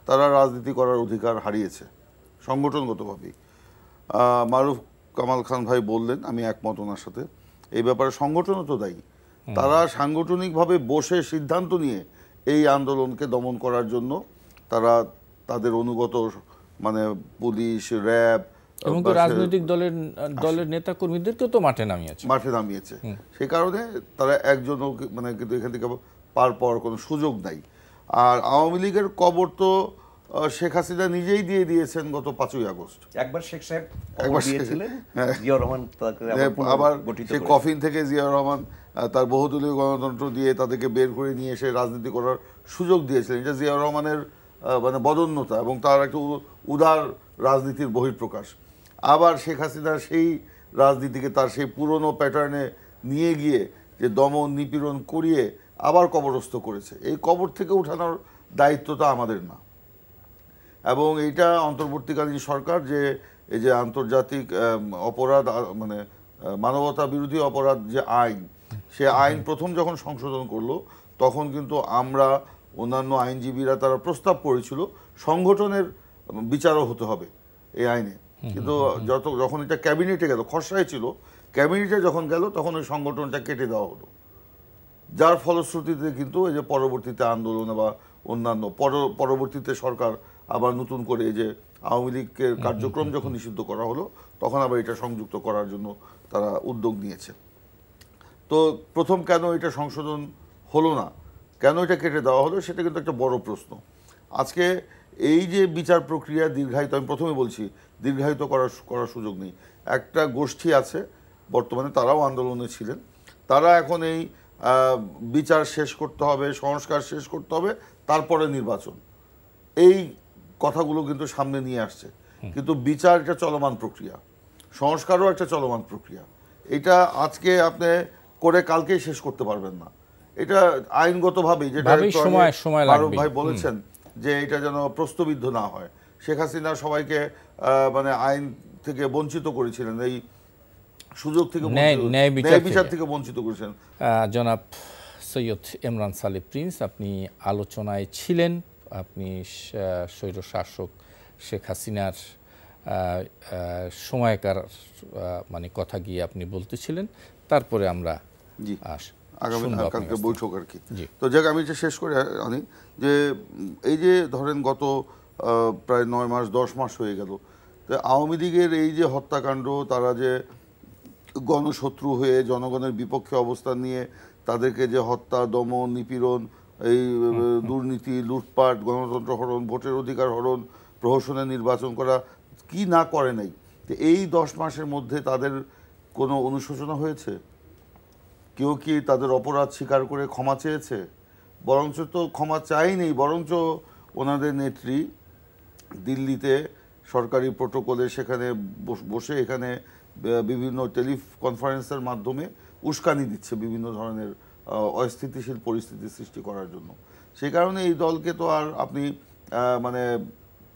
তারা রাজনীতি করার অধিকার হারিয়েছে সংগঠনগতভাবেই। মারুফ কামাল খান ভাই বললেন, আমি একমত ওনার সাথে। এই ব্যাপারে সংগঠনও তো দায়ী। তারা সাংগঠনিকভাবে বসে সিদ্ধান্ত নিয়ে এই আন্দোলনকে দমন করার জন্য তারা তাদের অনুগত মানে পুলিশ, র্যাব এবং রাজনৈতিক দলের নেতা কর্মীদেরকেও তো মাঠে নামিয়েছে। সেই কারণে তারা একজনও মানে কিন্তু এখান থেকে পার পাওয়ার কোনো সুযোগ নাই। আর আওয়ামী লীগের কবর তো শেখ হাসিনা নিজেই দিয়ে দিয়েছেন গত 5ই আগস্ট। একবার শেখ সাহেব দিয়েছিলেন, জিয়াউর রহমান আবার সে কফিন থেকে জিয়াউর রহমান তার বহুদলীয় গণতন্ত্র দিয়ে তাদেরকে বের করে নিয়ে এসে রাজনীতি করার সুযোগ দিয়েছিলেন। এটা জিয়াউর রহমানের মানে বদন্যতা এবং তার একটা উদার রাজনীতির বহিঃপ্রকাশ। আবার শেখ হাসিনা সেই রাজনীতিকে তার সেই পুরনো প্যাটার্নে নিয়ে গিয়ে যে দমন নিপীড়ন করিয়ে আবার কবরস্থ করেছে। এই কবর থেকে উঠানোর দায়িত্বটা আমাদের না। এবং এইটা অন্তর্বর্তীকালীন সরকার যে এই যে আন্তর্জাতিক অপরাধ মানে মানবতা বিরোধী অপরাধ যে আইন, সে আইন প্রথম যখন সংশোধন করলো তখন কিন্তু আমরা অন্যান্য আইনজীবীরা তারা প্রস্তাব করেছিল সংগঠনের বিচারও হতে হবে এই আইনে। কিন্তু যখন এটা ক্যাবিনেটে গেল, খসড়ায় ছিল, ক্যাবিনেটে যখন গেল তখন ওই সংগঠনটা কেটে দেওয়া হলো। যার ফলশ্রুতিতে কিন্তু এই যে পরবর্তীতে আন্দোলন বা অন্যান্য পরবর্তীতে সরকার আবার নতুন করে এই যে আওয়ামী লীগের কার্যক্রম যখন নিষিদ্ধ করা হলো তখন আবার এটা সংযুক্ত করার জন্য তারা উদ্যোগ নিয়েছে। তো প্রথম কেন এটা সংশোধন হলো না, কেন এটা কেটে দেওয়া হলো, সেটা কিন্তু একটা বড় প্রশ্ন। আজকে এই যে বিচার প্রক্রিয়া দীর্ঘায়িত, আমি প্রথমে বলছি দীর্ঘায়িত করার সুযোগ নেই। একটা গোষ্ঠী আছে বর্তমানে, তারাও আন্দোলনে ছিলেন, তারা এখন এই বিচার শেষ করতে হবে, সংস্কার শেষ করতে হবে, তারপরে নির্বাচন, এই কথাগুলো কিন্তু সামনে নিয়ে আসছে। কিন্তু বিচার একটা চলমান প্রক্রিয়া, সংস্কারও একটা চলমান প্রক্রিয়া। এটা আজকে আপনি করে কালকেই শেষ করতে পারবেন না। এটা আইনগতভাবেই যেটা সময় লাগবে। ভাই বলেছেন যে এটা যেন প্রশ্নবিদ্ধ না হয়, শেখ হাসিনা সবাইকে মানে আইন থেকে বঞ্চিত করেছিলেন, এই সুযোগ থেকে ন্যায় বিচার থেকে বঞ্চিত করেছেন। জনাব সৈয়দ এমরান সালে প্রিন্স, আপনি আলোচনায় ছিলেন, আপনি স্বৈরশাসক শেখ হাসিনার সময়কার মানে কথা গিয়ে আপনি বলতেছিলেন, তারপরে আমরা জি আগামী কালকে বৈঠক আর কি। তো যাক, আমি যে শেষ করে আনি যে এই যে ধরেন গত প্রায় 9 মাস 10 মাস হয়ে গেল, তো আওয়ামী লীগের এই যে হত্যাকাণ্ড, তারা যে গণশত্রু হয়ে জনগণের বিপক্ষে অবস্থান নিয়ে তাদেরকে যে হত্যা, দমন, নিপীড়ন, এই দুর্নীতি, লুটপাট, গণতন্ত্র হরণ, ভোটের অধিকার হরণ, প্রহসনে নির্বাচন করা, কি না করে নাই। তো এই 10 মাসের মধ্যে তাদের কোনো অনুশোচনা হয়েছে? কেউ কি তাদের অপরাধ স্বীকার করে ক্ষমা চেয়েছে? বরঞ্চ তো ক্ষমা চাইনি, বরঞ্চ ওনাদের নেত্রী দিল্লিতে সরকারি প্রোটোকলে সেখানে বসে এখানে বিভিন্ন টেলিকনফারেন্সের মাধ্যমে উস্কানি দিচ্ছে বিভিন্ন ধরনের অস্থিতিশীল পরিস্থিতি সৃষ্টি করার জন্য। সেই কারণে এই দলকে তো আর আপনি মানে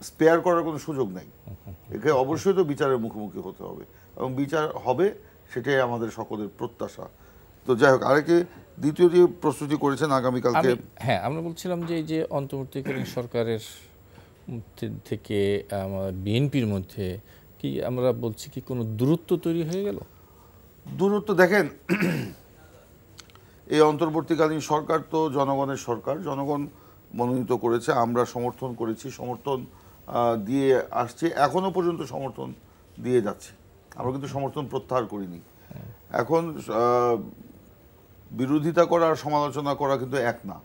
স্পেয়ার করার কোনো সুযোগ নেই। একে অবশ্যই তো বিচারের মুখোমুখি হতে হবে, এবং বিচার হবে, সেটাই আমাদের সকলের প্রত্যাশা। তো যাই হোক, আরেকটি দ্বিতীয় যে প্রস্তুতি করেছেন আগামীকালকে, হ্যাঁ আমরা বলছিলাম যে এই যে অন্তর্বর্তীকালীন সরকারের থেকে বিএনপির মধ্যে কি আমরা বলছি কি কোনো দূরত্ব তৈরি হয়ে গেল? দূরত্ব দেখেন, এই অন্তর্বর্তীকালীন সরকার তো জনগণের সরকার, জনগণ মনোনীত করেছে, আমরা সমর্থন করেছি, সমর্থন দিয়ে আসছি, এখনো পর্যন্ত সমর্থন দিয়ে যাচ্ছি, আমরা কিন্তু সমর্থন প্রত্যাহার করিনি। এখন বিরোধিতা করা আর সমালোচনা করা কিন্তু এক না।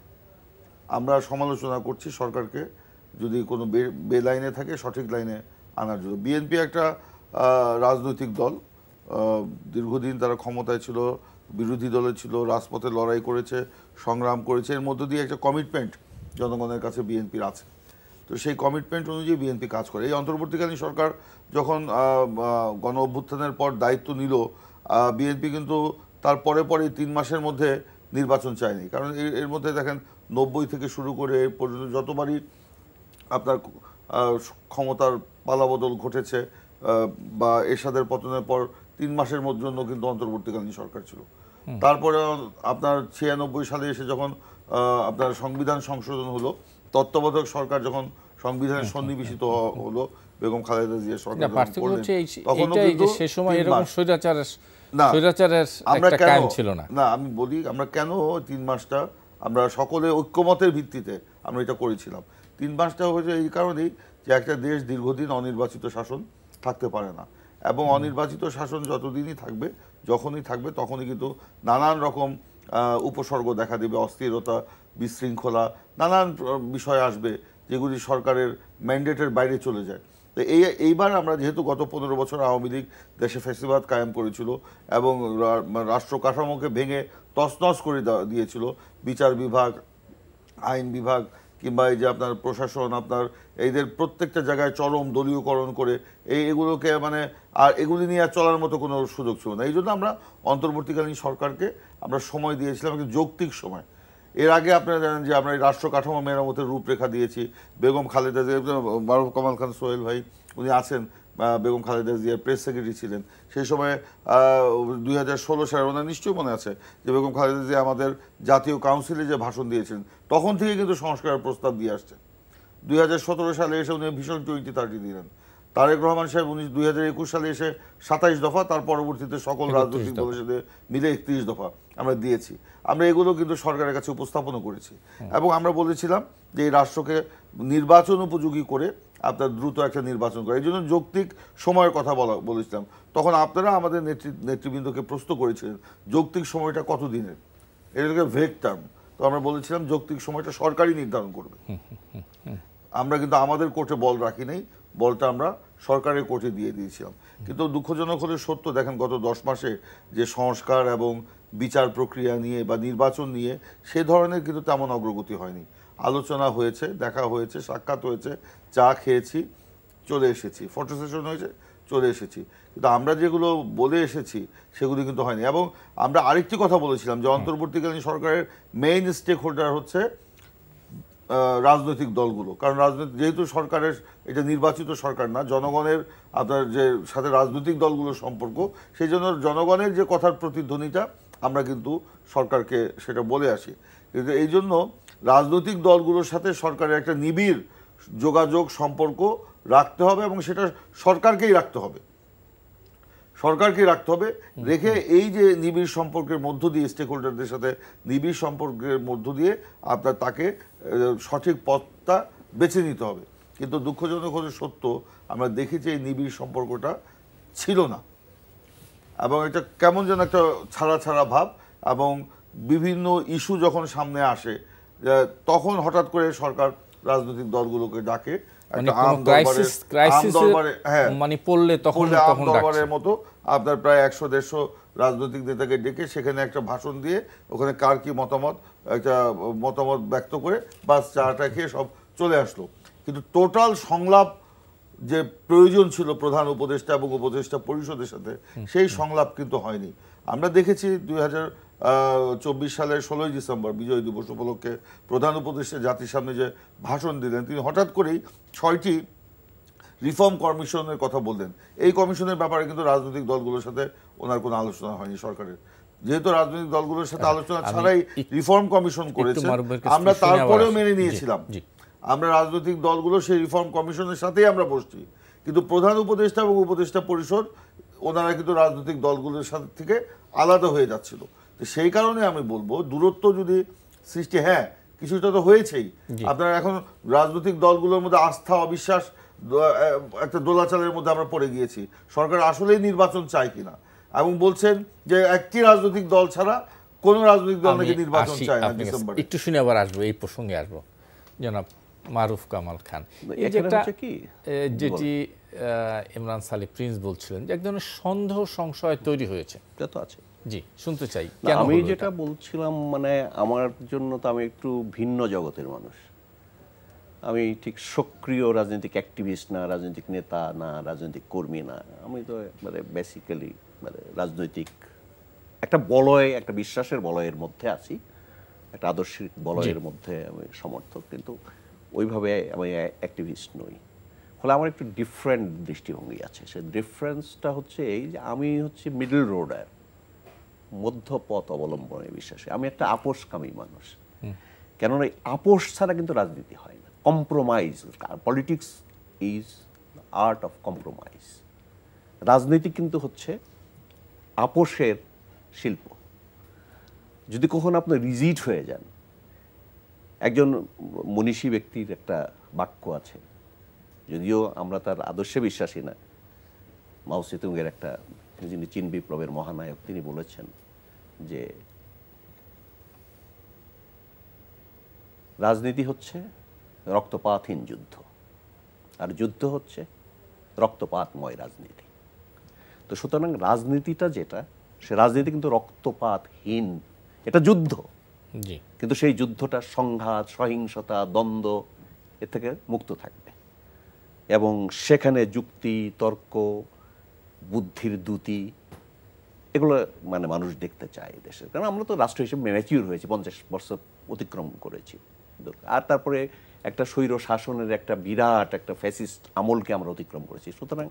আমরা সমালোচনা করছি সরকারকে, যদি কোনো বেলাইনে থাকে সঠিক লাইনে আনার জন্য। বিএনপি একটা রাজনৈতিক দল, দীর্ঘদিন তারা ক্ষমতায় ছিল, বিরোধী দলে ছিল, রাজপথে লড়াই করেছে, সংগ্রাম করেছে, এর মধ্য দিয়ে একটা কমিটমেন্ট জনগণের কাছে বিএনপির আছে। তো সেই কমিটমেন্ট অনুযায়ী বিএনপি কাজ করে। এই অন্তর্বর্তীকালীন সরকার যখন গণ অভ্যুত্থানের পর দায়িত্ব নিল, বিএনপি কিন্তু তার পরে 3 মাসের মধ্যে নির্বাচন চায়নি। কারণ এর মধ্যে দেখেন 90 থেকে শুরু করে এ পর্যন্ত যতবারই আপনার ক্ষমতার পালাবদল ঘটেছে বা এরশাদের পতনের পর 3 মাসের জন্য কিন্তু অন্তর্বর্তীকালীন সরকার ছিল। তারপরে আপনার 96 সালে এসে যখন আপনার সংবিধান সংশোধন হলো, তত্ত্বাবধায়ক সরকার যখন সংবিধানের সন্নিবেশিত হলো, বেগম খালেদা জিয়া সরকার তখন কিন্তু সেই সময় এরকম স্বৈরাচারের একটা কায়েম ছিল না। না, আমি বলি আমরা কেন 3 মাসটা আমরা সকলে ঐক্যমতের ভিত্তিতে আমরা এটা করেছিলাম। 3 মাসটা হয়েছে এই কারণেই যে একটা দেশ দীর্ঘদিন অনির্বাচিত শাসন থাকতে পারে না, এবং অনির্বাচিত শাসন যতদিনই থাকবে, যখনই থাকবে, তখনই কিন্তু নানান রকম উপসর্গ দেখা দেবে, অস্থিরতা, বিশৃঙ্খলা, নানান বিষয় আসবে যেগুলি সরকারের ম্যান্ডেটের বাইরে চলে যায়। তো এইবার আমরা যেহেতু গত 15 বছর আওয়ামী লীগ দেশে ফ্যাসিবাদ কায়েম করেছিল এবং রাষ্ট্র কাঠামোকে ভেঙে তছনছ করে দিয়েছিল, বিচার বিভাগ, আইন বিভাগ কিংবা এই যে আপনার প্রশাসন, আপনার এইদের প্রত্যেকটা জায়গায় চরম দলীয়করণ করে এগুলোকে মানে আর এগুলি নিয়ে আর চলার মতো কোনো সুযোগ ছিল না। এই জন্য আমরা অন্তর্বর্তীকালীন সরকারকে আমরা সময় দিয়েছিলাম, একটা যৌক্তিক সময়। এর আগে আপনারা জানেন যে আমরা এই রাষ্ট্র কাঠামো মেরামতের রূপরেখা দিয়েছি। বেগম খালেদা জিয়া, মারুফ কামাল খান সোহেল ভাই উনি আছেন, বেগম খালেদা জিয়ার প্রেস সেক্রেটারি ছিলেন সেই সময়। 2016 সালে ওনার নিশ্চয়ই মনে আছে যে বেগম খালেদা জিয়া আমাদের জাতীয় কাউন্সিলে যে ভাষণ দিয়েছেন, তখন থেকে কিন্তু সংস্কারের প্রস্তাব দিয়ে আসছে। 2017 সালে এসে উনি ভীষণ 20-30 দিলেন। তারেক রহমান সাহেব 2021 সালে এসে 27 দফা, তার পরবর্তীতে সকল রাজনৈতিক দলের সাথে মিলে 31 দফা আমরা দিয়েছি। আমরা এগুলো কিন্তু সরকারের কাছে উপস্থাপনও করেছি, এবং আমরা বলেছিলাম যে এই রাষ্ট্রকে নির্বাচন উপযোগী করে আপনার দ্রুত একটা নির্বাচন করে, এই জন্য যৌক্তিক সময়ের কথা বলেছিলাম। তখন আপনারা আমাদের নেতৃবৃন্দকে প্রশ্ন করেছিলেন যৌক্তিক সময়টা কত দিনের, এটাকে ভেগ টার্ম। তো আমরা বলেছিলাম যৌক্তিক সময়টা সরকারই নির্ধারণ করবে। আমরা কিন্তু আমাদের কোর্টে বল রাখি নাই, বলটা আমরা সরকারের কোর্টে দিয়ে দিয়েছিলাম। কিন্তু দুঃখজনক হলে সত্য, দেখেন গত 10 মাসে যে সংস্কার এবং বিচার প্রক্রিয়া নিয়ে বা নির্বাচন নিয়ে সে ধরনের কিন্তু তেমন অগ্রগতি হয়নি। আলোচনা হয়েছে, দেখা হয়েছে, সাক্ষাৎ হয়েছে, চা খেয়েছি, চলে এসেছি, ফটো সেশন হয়েছে, চলে এসেছি, কিন্তু আমরা যেগুলো বলে এসেছি সেগুলি কিন্তু হয়নি। এবং আমরা আরেকটি কথা বলেছিলাম যে অন্তর্বর্তীকালীন সরকারের মেইন স্টেক হোল্ডার হচ্ছে রাজনৈতিক দলগুলো, কারণ যেহেতু সরকারের এটা নির্বাচিত সরকার না, জনগণের আপনার যে সাথে রাজনৈতিক দলগুলোর সম্পর্ক, সেই জন্য জনগণের যে কথার প্রতিধ্বনিটা আমরা কিন্তু সরকারকে সেটা বলে আসি। কিন্তু এই জন্য রাজনৈতিক দলগুলোর সাথে সরকারের একটা নিবিড় যোগাযোগ সম্পর্ক রাখতে হবে, এবং সেটা সরকারকেই রাখতে হবে, রেখে এই যে নিবিড় সম্পর্কের মধ্য দিয়ে, স্টেক হোল্ডারদের সাথে নিবিড় সম্পর্কের মধ্য দিয়ে আপনার তাকে সঠিক পথটা বেছে নিতে হবে। কিন্তু দুঃখজনক হলে সত্য, আমরা দেখেছি এই নিবিড় সম্পর্কটা ছিল না, এবং এটা কেমন যেন একটা ছাড়া ছাড়া ভাব, এবং বিভিন্ন ইস্যু যখন সামনে আসে তখন হঠাৎ করে সরকার রাজনৈতিক দলগুলোকে ডাকে দরবারের মতো, আপনার প্রায় 100-150 রাজনৈতিক নেতাকে ডেকে সেখানে একটা ভাষণ দিয়ে ওখানে কার কি মতামত, একটা মতামত ব্যক্ত করে বাস চাটা খেয়ে সব চলে আসলো। কিন্তু টোটাল সংলাপ যে প্রয়োজন ছিল প্রধান উপদেষ্টা এবং উপদেষ্টা পরিষদের সাথে, সেই সংলাপ কিন্তু হয়নি। আমরা দেখেছি 2024 সালের 16 ডিসেম্বর বিজয় দিবস উপলক্ষে প্রধান উপদেষ্টা জাতির সামনে যে ভাষণ দিলেন, তিনি হঠাৎ করেই 6টি রিফর্ম কমিশনের কথা বললেন। এই কমিশনের ব্যাপারে কিন্তু রাজনৈতিক দলগুলোর সাথে ওনার কোনো আলোচনা হয়নি সরকারের। যেহেতু রাজনৈতিক দলগুলোর সাথে আলোচনা ছাড়াই রিফর্ম কমিশন করেছে, আমরা তারপরেও মেনে নিয়েছিলাম। আমরা রাজনৈতিক দলগুলো সেই রিফর্ম কমিশনের সাথেই আমরা বসছি, কিন্তু প্রধান উপদেষ্টা এবং উপদেষ্টা পরিষদ ওনারা কিন্তু রাজনৈতিক দলগুলোর সাথে থেকে আলাদা হয়ে যাচ্ছিল। তো সেই কারণে আমি বলবো, দূরত্ব যদি সৃষ্টি, হ্যাঁ কিছুটা তো হয়েছেই। আপনার এখন রাজনৈতিক দলগুলোর মধ্যে আস্থা অবিশ্বাস একটা দোলাচালের মধ্যে আমরা পড়ে গিয়েছি। সরকার আসলেই নির্বাচন চায় কিনা, এবং বলছেন যে একটি রাজনৈতিক দল ছাড়া কোনো রাজনৈতিক দল নাকি নির্বাচন চায় না ডিসেম্বরে। একটু শুনে আবার আসবো, এই প্রসঙ্গে আসবো। জনাব মারুফ কামাল খান, যেটি ইমরান সালি প্রিন্স বলছিলেন যে এক ধরনের সন্দেহ সংশয় তৈরি হয়েছে, এটা তো আছে। জি, শুনতে চাই। আমি যেটা বলছিলাম, মানে আমার জন্য তো আমি একটু ভিন্ন জগতের মানুষ। আমি ঠিক সক্রিয় রাজনৈতিক অ্যাক্টিভিস্ট না, রাজনৈতিক নেতা না, রাজনৈতিক কর্মী না। আমি তো মানে বেসিক্যালি মানে রাজনৈতিক একটা বলয়, একটা বিশ্বাসের বলয়ের মধ্যে আছি, একটা আদর্শিক বলয়ের মধ্যে আমি সমর্থক, কিন্তু ওইভাবে আমি অ্যাক্টিভিস্ট নই। ফলে আমার একটু ডিফারেন্ট দৃষ্টিভঙ্গি আছে। সে ডিফারেন্সটা হচ্ছে এই যে আমি হচ্ছে মিডল রোডার, মধ্যপথ অবলম্বনে বিশ্বাসী। আমি একটা আপোষকামী মানুষ, কেননা এই আপোষ ছাড়া কিন্তু রাজনীতি হয় না। Compromise, politics is art of compromise. রাজনীতি কিন্তু হচ্ছে আপোষের শিল্প। যদি কখনো আপনি রিজিড হয়ে যান, একজন মনীষী ব্যক্তির একটা বাক্য আছে, যদিও আমরা তার আদর্শে বিশ্বাসী না, মাও সেতুংয়ের একটা, যিনি চীন বিপ্লবের মহানায়ক, তিনি বলেছেন যে রাজনীতি হচ্ছে রক্তপাতহীন যুদ্ধ, আর যুদ্ধ হচ্ছে রক্তপাতময় রাজনীতি। তো সুতরাং রাজনীতিটা যেটা, সে রাজনীতি কিন্তু রক্তপাতহীন, এটা যুদ্ধ, কিন্তু সেই যুদ্ধটা সংঘাত, সহিংসতা, দ্বন্দ্ব এর থেকে মুক্ত থাকবে, এবং সেখানে যুক্তি, তর্ক, বুদ্ধির দ্যুতি, এগুলো মানে মানুষ দেখতে চায় দেশের। কারণ আমরা তো রাষ্ট্র হিসেবে ম্যাচিউর হয়েছি, 50 বছর অতিক্রম করেছি, আর তারপরে একটা স্বৈর শাসনের একটা বিরাট একটা ফ্যাসিস্ট আমলকে আমরা অতিক্রম করেছি। সুতরাং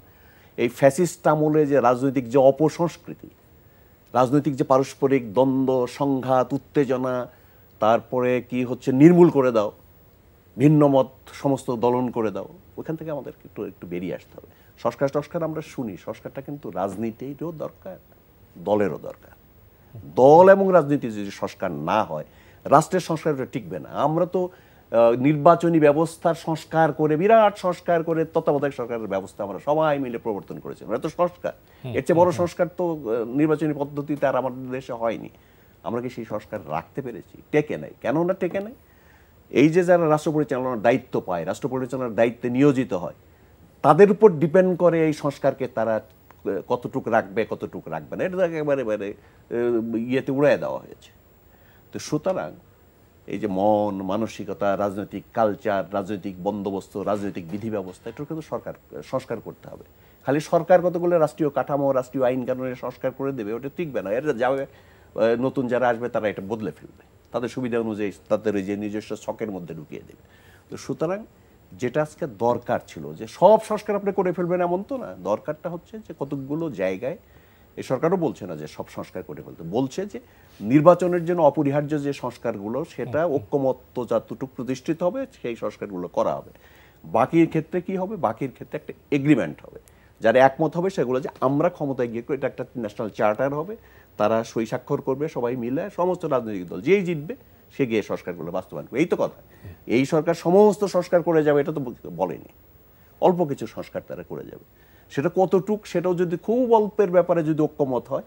এই ফ্যাসিস্ট আমলে যে রাজনৈতিক যে অপসংস্কৃতি, রাজনৈতিক যে পারস্পরিক দ্বন্দ্ব, সংঘাত, উত্তেজনা, তারপরে কি হচ্ছে নির্মূল করে দাও, ভিন্ন মত সমস্ত দলন করে দাও, ওইখান থেকে আমাদেরকে একটু বেরিয়ে আসতে হবে। সংস্কার আমরা শুনি, সংস্কারটা কিন্তু রাজনীতিরও দরকার, দলেরও দরকার। দল এবং রাজনীতি যদি সংস্কার না হয়, রাষ্ট্রের সংস্কারটা টিকবে না। আমরা তো নির্বাচনী ব্যবস্থার সংস্কার করে, বিরাট সংস্কার করে, তত্ত্বাবধায়ক সরকারের ব্যবস্থা আমরা সবাই মিলে প্রবর্তন করেছি। এটা তো সংস্কার, এর চেয়ে বড় সংস্কার তো নির্বাচনী পদ্ধতিতে আর আমাদের দেশে হয়নি। আমরা কি সেই সংস্কার রাখতে পেরেছি? টেকে নাই। কেন না টেকে নাই? এই যে যারা রাষ্ট্র পরিচালনার দায়িত্ব পায়, রাষ্ট্র পরিচালনার দায়িত্বে নিয়োজিত হয়, তাদের উপর ডিপেন্ড করে এই সংস্কারকে তারা কতটুকু রাখবে, কতটুকু রাখবে না, এটা একেবারে ইয়েতে উড়াইয়া দেওয়া হয়েছে। তো সুতরাং এই যে মন মানসিকতা, রাজনৈতিক কালচার, রাজনৈতিক বন্দোবস্ত, রাজনৈতিক বিধি ব্যবস্থা, এটার কিন্তু সংস্কার করতে হবে। খালি সরকার কতগুলো রাষ্ট্রীয় কাঠামো, রাষ্ট্রীয় আইন কানুনের সংস্কার করে দেবে, ওটা টিকবে না। এটা যাবে, নতুন যারা আসবে তারা এটা বদলে ফেলবে। তাদের সুবিধা অনুযায়ী তাদের ওই যে নিজস্ব ছকের মধ্যে ঢুকিয়ে দেবে। তো সুতরাং যেটা আজকে দরকার ছিল যে সব সংস্কার আপনি করে ফেলবেন এমন তো না, দরকারটা হচ্ছে যে কতগুলো জায়গায়, এই সরকারও বলছে না যে সব সংস্কার করে ফেলতে, বলছে যে নির্বাচনের জন্য অপরিহার্য যে সংস্কারগুলো সেটা ঐক্যমত্য যতটুকু প্রতিষ্ঠিত হবে সেই সংস্কারগুলো করা হবে। বাকির ক্ষেত্রে কি হবে, বাকির ক্ষেত্রে একটা এগ্রিমেন্ট হবে, যারা একমত হবে সেগুলো যে আমরা ক্ষমতায় গিয়ে এটা একটা ন্যাশনাল চার্টার হবে, তারা সই স্বাক্ষর করবে সবাই মিলে, সমস্ত রাজনৈতিক দল যেই জিতবে সে গিয়ে সংস্কারগুলো বাস্তবায়ন করবে। এই তো কথা। এই সরকার সমস্ত সংস্কার করে যাবে এটা তো বলেনি, অল্প কিছু সংস্কার তারা করে যাবে। সেটা কতটুক সেটাও যদি খুব অল্পের ব্যাপারে যদি ঐক্যমত হয়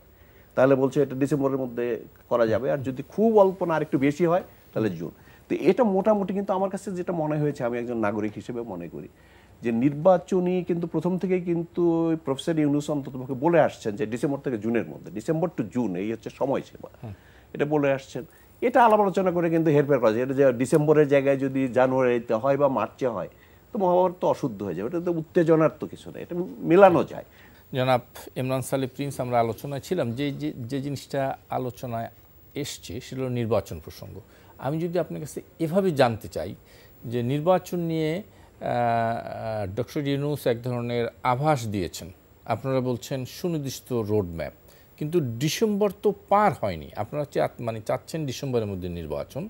তাহলে বলছে এটা ডিসেম্বরের মধ্যে করা যাবে, আর যদি খুব অল্প না আর একটু বেশি হয় তাহলে জুন। তো এটা মোটামুটি কিন্তু আমার কাছে যেটা মনে হয়েছে, আমি একজন নাগরিক হিসেবে মনে করি যে নির্বাচনী কিন্তু প্রথম থেকেই কিন্তু প্রফেসর ইউনূস অন্ততপক্ষে বলে আসছেন যে ডিসেম্বর থেকে জুনের মধ্যে, ডিসেম্বর টু জুন এই হচ্ছে সময়সীমা, এটা বলে আসছেন। এটা আলাপ আলোচনা করে কিন্তু হেরফের করা যায়, এটা যে ডিসেম্বরের জায়গায় যদি জানুয়ারিতে হয় বা মার্চে হয় তো মহাভারত তো অশুদ্ধ হয়ে যাবে, এটা তো উত্তেজনার তো কিছু নেই, এটা মেলানো যায়। জনাব ইমরান সালি প্রিন্স, আমরা আলোচনায় ছিলাম যে জিনিসটা আলোচনায় এসছে সেটা হলো নির্বাচন প্রসঙ্গ। আমি যদি আপনার কাছে এভাবে জানতে চাই যে নির্বাচন নিয়ে ডক্টর ইউনূস এক ধরনের আভাস দিয়েছেন, আপনারা বলছেন সুনির্দিষ্ট রোড ম্যাপ, কিন্তু ডিসেম্বর তো পার হয়নি, আপনারা চাচ্ছেন ডিসেম্বরের মধ্যে নির্বাচন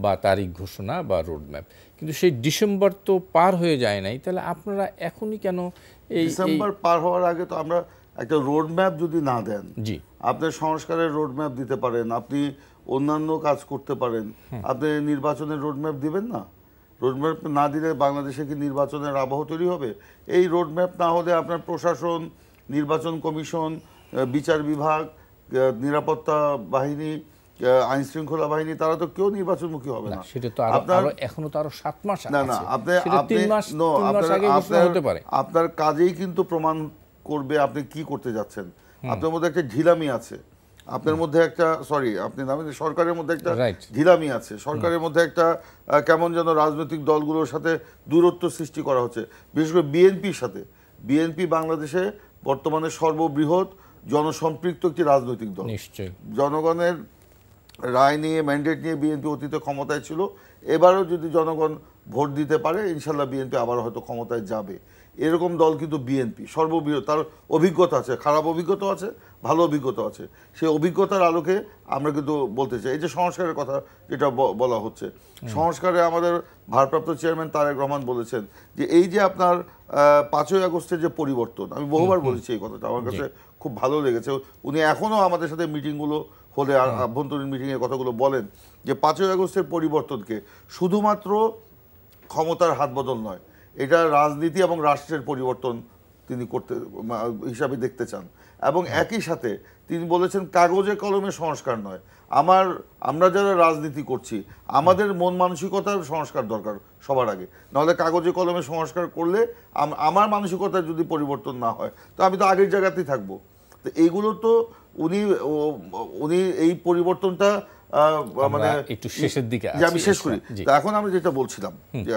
বা তারিখ ঘোষণা বা রোড ম্যাপ, কিন্তু সেই ডিসেম্বর তো পার হয়ে যায় নাই, তাহলে আপনারা এখনই কেন ডিসেম্বর পার হওয়ার আগে তো আমরা একটা রোড ম্যাপ যদি না দেন, জি আপনি সংস্কারের রোড ম্যাপ দিতে পারেন, আপনি অন্যান্য কাজ করতে পারেন, আপনি নির্বাচনের রোড ম্যাপ দিবেন না? রোড ম্যাপ না দিলে বাংলাদেশে কি নির্বাচনের আবহ তৈরি হবে? এই রোড ম্যাপ না হলে আপনার প্রশাসন, নির্বাচন কমিশন, বিচার বিভাগ, নিরাপত্তা বাহিনী, আইন শৃঙ্খলা বাহিনী, তারা তো কেউ নির্বাচনমুখী হবে না। সেটা তো এখনো তো আরো 7 মাস আছে। না না, আপনার কাজেই কিন্তু প্রমাণ করবে আপনি কি করতে যাচ্ছেন। আপনার মধ্যে একটা ঢিলামি আছে, আপনার মধ্যে একটা সরকারের মধ্যে একটা ঢিলামি আছে, সরকারের মধ্যে একটা কেমন যেন রাজনৈতিক দলগুলোর সাথে দূরত্ব সৃষ্টি করা হচ্ছে, বিশেষ করে বিএনপির সাথে। বিএনপি বাংলাদেশে বর্তমানে সর্ববৃহৎ জনসম্পৃক্ত একটি রাজনৈতিক দল। নিশ্চয়ই জনগণের রায় নিয়ে, ম্যান্ডেট নিয়ে বিএনপি অতীতে ক্ষমতায় ছিল, এবারও যদি জনগণ ভোট দিতে পারে ইনশাল্লাহ বিএনপি আবার হয়তো ক্ষমতায় যাবে। এরকম দল কিন্তু বিএনপি সর্ববৃহৎ, তার অভিজ্ঞতা আছে, খারাপ অভিজ্ঞতা আছে, ভালো অভিজ্ঞতা আছে। সেই অভিজ্ঞতার আলোকে আমরা কিন্তু বলতে চাই, এই যে সংস্কারের কথা যেটা বলা হচ্ছে, সংস্কারে আমাদের ভারপ্রাপ্ত চেয়ারম্যান তারেক রহমান বলেছেন যে এই যে আপনার 5ই আগস্টের যে পরিবর্তন, আমি বহুবার বলেছি এই কথাটা, আমার কাছে খুব ভালো লেগেছে। উনি এখনও আমাদের সাথে মিটিংগুলো হলে আভ্যন্তরীণ মিটিংয়ের কথাগুলো বলেন যে 5ই আগস্টের পরিবর্তনকে শুধুমাত্র ক্ষমতার হাত বদল নয়, এটা রাজনীতি এবং রাষ্ট্রের পরিবর্তন তিনি করতে হিসাবে দেখতে চান। এবং একই সাথে তিনি বলেছেন কাগজে কলমে সংস্কার নয়, আমরা যারা রাজনীতি করছি আমাদের মন মানসিকতার সংস্কার দরকার সবার আগে, নাহলে কাগজে কলমে সংস্কার করলে আমার মানসিকতার যদি পরিবর্তন না হয় তো আমি তো আগের জায়গাতেই থাকবো। তো এইগুলো তো উনি এই পরিবর্তনটা মানে একটু শেষের দিকে আমি শেষ করি। তো এখন আমরা যেটা বলছিলাম যে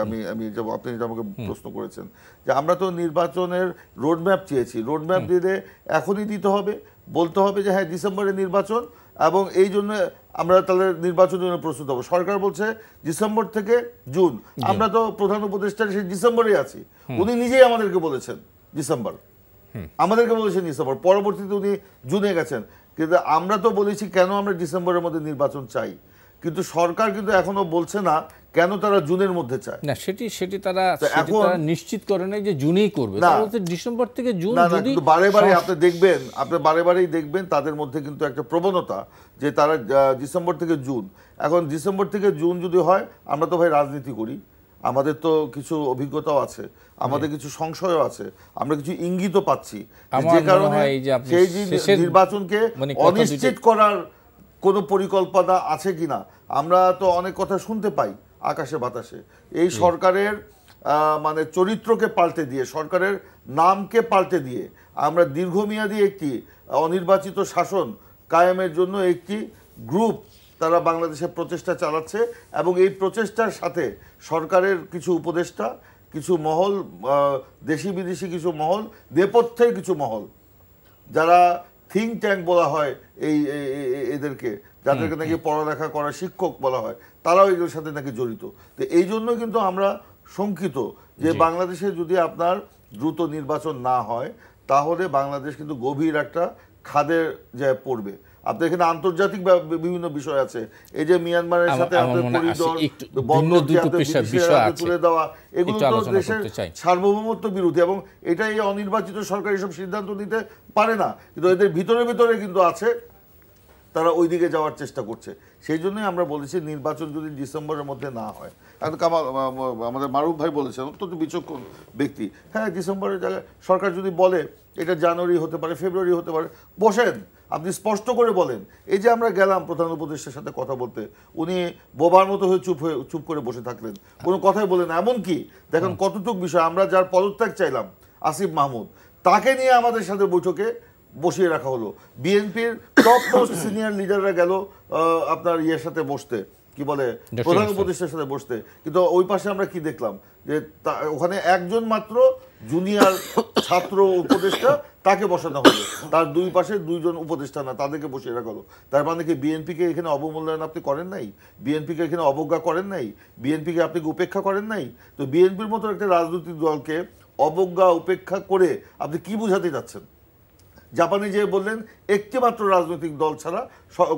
আপনি যেটা আমাকে প্রশ্ন করেছেন যে আমরা তো নির্বাচনের রোড ম্যাপ চেয়েছি, রোড ম্যাপ দিলে এখনই দিতে হবে, বলতে হবে যে হ্যাঁ ডিসেম্বরে নির্বাচন, এবং এই জন্য আমরা তাহলে নির্বাচনের জন্য প্রস্তুত হবো। সরকার বলছে ডিসেম্বর থেকে জুন, আমরা তো প্রধান উপদেষ্টা সেই ডিসেম্বরেই আছি, উনি নিজেই আমাদেরকে বলেছেন ডিসেম্বর, আমাদেরকে বলেছেন ডিসেম্বর, পরবর্তীতে উনি জুনে গেছেন। কিন্তু আমরা তো বলেছি কেন আমরা ডিসেম্বরের মধ্যে নির্বাচন চাই, কিন্তু সরকার কিন্তু এখনো বলছে না কেন তারা জুনের মধ্যে চায় না। সেটি তারা নিশ্চিত করে নাই যে জুনেই করবে, তারা বলছে ডিসেম্বর থেকে জুন। যদি বারে বারেই দেখবেন তাদের মধ্যে কিন্তু একটা প্রবণতা যে তারা ডিসেম্বর থেকে জুন। এখন ডিসেম্বর থেকে জুন যদি হয়, আমরা তো ভাই রাজনীতি করি, আমাদের তো কিছু অভিজ্ঞতাও আছে, আমাদের কিছু সংশয়ও আছে, আমরা কিছু ইঙ্গিতও পাচ্ছি, যে কারণে সেই নির্বাচনকে অনিশ্চিত করার কোনো পরিকল্পনা আছে কিনা। আমরা তো অনেক কথা শুনতে পাই আকাশে বাতাসে, এই সরকারের মানে চরিত্রকে পাল্টে দিয়ে, সরকারের নামকে পাল্টে দিয়ে আমরা দীর্ঘমেয়াদী একটি অনির্বাচিত শাসন কায়েমের জন্য একটি গ্রুপ তারা বাংলাদেশে প্রচেষ্টা চালাচ্ছে, এবং এই প্রচেষ্টার সাথে সরকারের কিছু উপদেষ্টা, কিছু মহল, দেশি বিদেশি কিছু মহল, নেপথ্যের কিছু মহল, যারা থিঙ্ক ট্যাঙ্ক বলা হয় এই এদেরকে, যাদেরকে নাকি পড়ালেখা করা শিক্ষক বলা হয়, তারাও এগুলোর সাথে নাকি জড়িত। তো এই জন্য কিন্তু আমরা শঙ্কিত যে বাংলাদেশে যদি আপনার দ্রুত নির্বাচন না হয় তাহলে বাংলাদেশ কিন্তু গভীর একটা খাদের জায়গায় পড়বে। আপনার এখানে আন্তর্জাতিক বিভিন্ন বিষয় আছে, এই যে মিয়ানমারের সাথে আপনার করিডর তুলে দেওয়া, এগুলো তো দেশের সার্বভৌমত্ব বিরোধী এবং এটা এই অনির্বাচিত সরকার এসব সিদ্ধান্ত নিতে পারে না, কিন্তু এদের ভিতরে ভিতরে কিন্তু আছে, তারা ওই দিকে যাওয়ার চেষ্টা করছে। সেই জন্যই আমরা বলেছি নির্বাচন যদি ডিসেম্বরের মধ্যে না হয়, এখন আমাদের মারুফ ভাই বলেছেন অত্যন্ত বিচক্ষণ ব্যক্তি, হ্যাঁ ডিসেম্বরের জায়গায় সরকার যদি বলে এটা জানুয়ারি হতে পারে, ফেব্রুয়ারি হতে পারে, বসেন, আপনি স্পষ্ট করে বলেন। এই যে আমরা গেলাম প্রধান উপদেষ্টার সাথে কথা বলতে, উনি বোবার মতো হয়ে চুপ করে বসে থাকলেন, কোনো কথাই বলেন। এমনকি দেখেন কতটুক বিষয়, আমরা যার পদত্যাগ চাইলাম আসিফ মাহমুদ, তাকে নিয়ে আমাদের সাথে বৈঠকে বসিয়ে রাখা হলো। বিএনপির টপ মোস্ট সিনিয়র লিডাররা গেল আপনার ইয়ের সাথে বসতে, কি বলে প্রধান উপদেষ্টার সাথে বসতে, কিন্তু ওই পাশে আমরা কি দেখলাম যে ওখানে একজন মাত্র জুনিয়র ছাত্র উপদেষ্টা, তাকে বসানো হলো, তার দুই পাশে দুইজন উপদেষ্টা না, তাদেরকে বসিয়ে রাখা হলো। তার মানে কি বিএনপিকে এখানে অবমূল্যায়ন আপনি করেন নাই, বিএনপিকে এখানে অবজ্ঞা করেন নাই, বিএনপিকে আপনি উপেক্ষা করেন নাই? তো বিএনপির মতো একটা রাজনৈতিক দলকে অবজ্ঞা উপেক্ষা করে আপনি কি বুঝাতে যাচ্ছেন? জাপানে যে বললেন একটি মাত্র রাজনৈতিক দল ছাড়া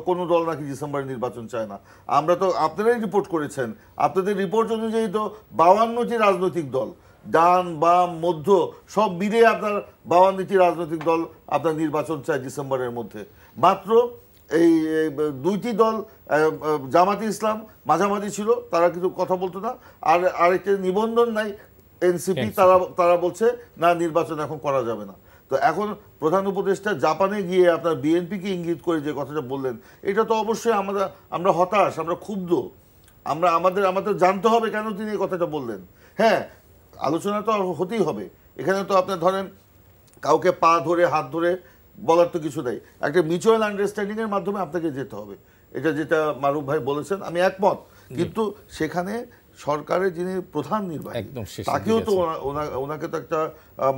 কোনো দল নাকি ডিসেম্বরে নির্বাচন চায় না। আমরা তো, আপনারাই রিপোর্ট করেছেন, আপনাদের রিপোর্ট অনুযায়ী তো 52টি রাজনৈতিক দল, ডান বাম মধ্য সব মিলিয়ে আপনার 52টি রাজনৈতিক দল আপনার নির্বাচন চায় ডিসেম্বরের মধ্যে। মাত্র এই 2টি দল, জামাতে ইসলাম মাঝামাঝি ছিল, তারা কিন্তু কথা বলতো না, আর আরেকটা নিবন্ধন নাই এনসিপি, তারা বলছে না নির্বাচন এখন করা যাবে না। তো এখন প্রধান উপদেষ্টা জাপানে গিয়ে আপনার বিএনপিকে ইঙ্গিত করে যে কথাটা বললেন, এটা তো অবশ্যই আমরা হতাশ, আমরা ক্ষুব্ধ, আমাদের জানতে হবে কেন তিনি এই কথাটা বললেন। হ্যাঁ, আলোচনা তো হতেই হবে, এখানে তো আপনার ধরেন কাউকে পা ধরে হাত ধরে বলার তো কিছু নেই, একটা মিউচুয়াল আন্ডারস্ট্যান্ডিংয়ের মাধ্যমে আপনাকে যেতে হবে। এটা যেটা মারুফ ভাই বলেছেন আমি একমত, কিন্তু সেখানে সরকারের যিনি প্রধান নির্বাহী তাকেও তো ওনাকে তো একটা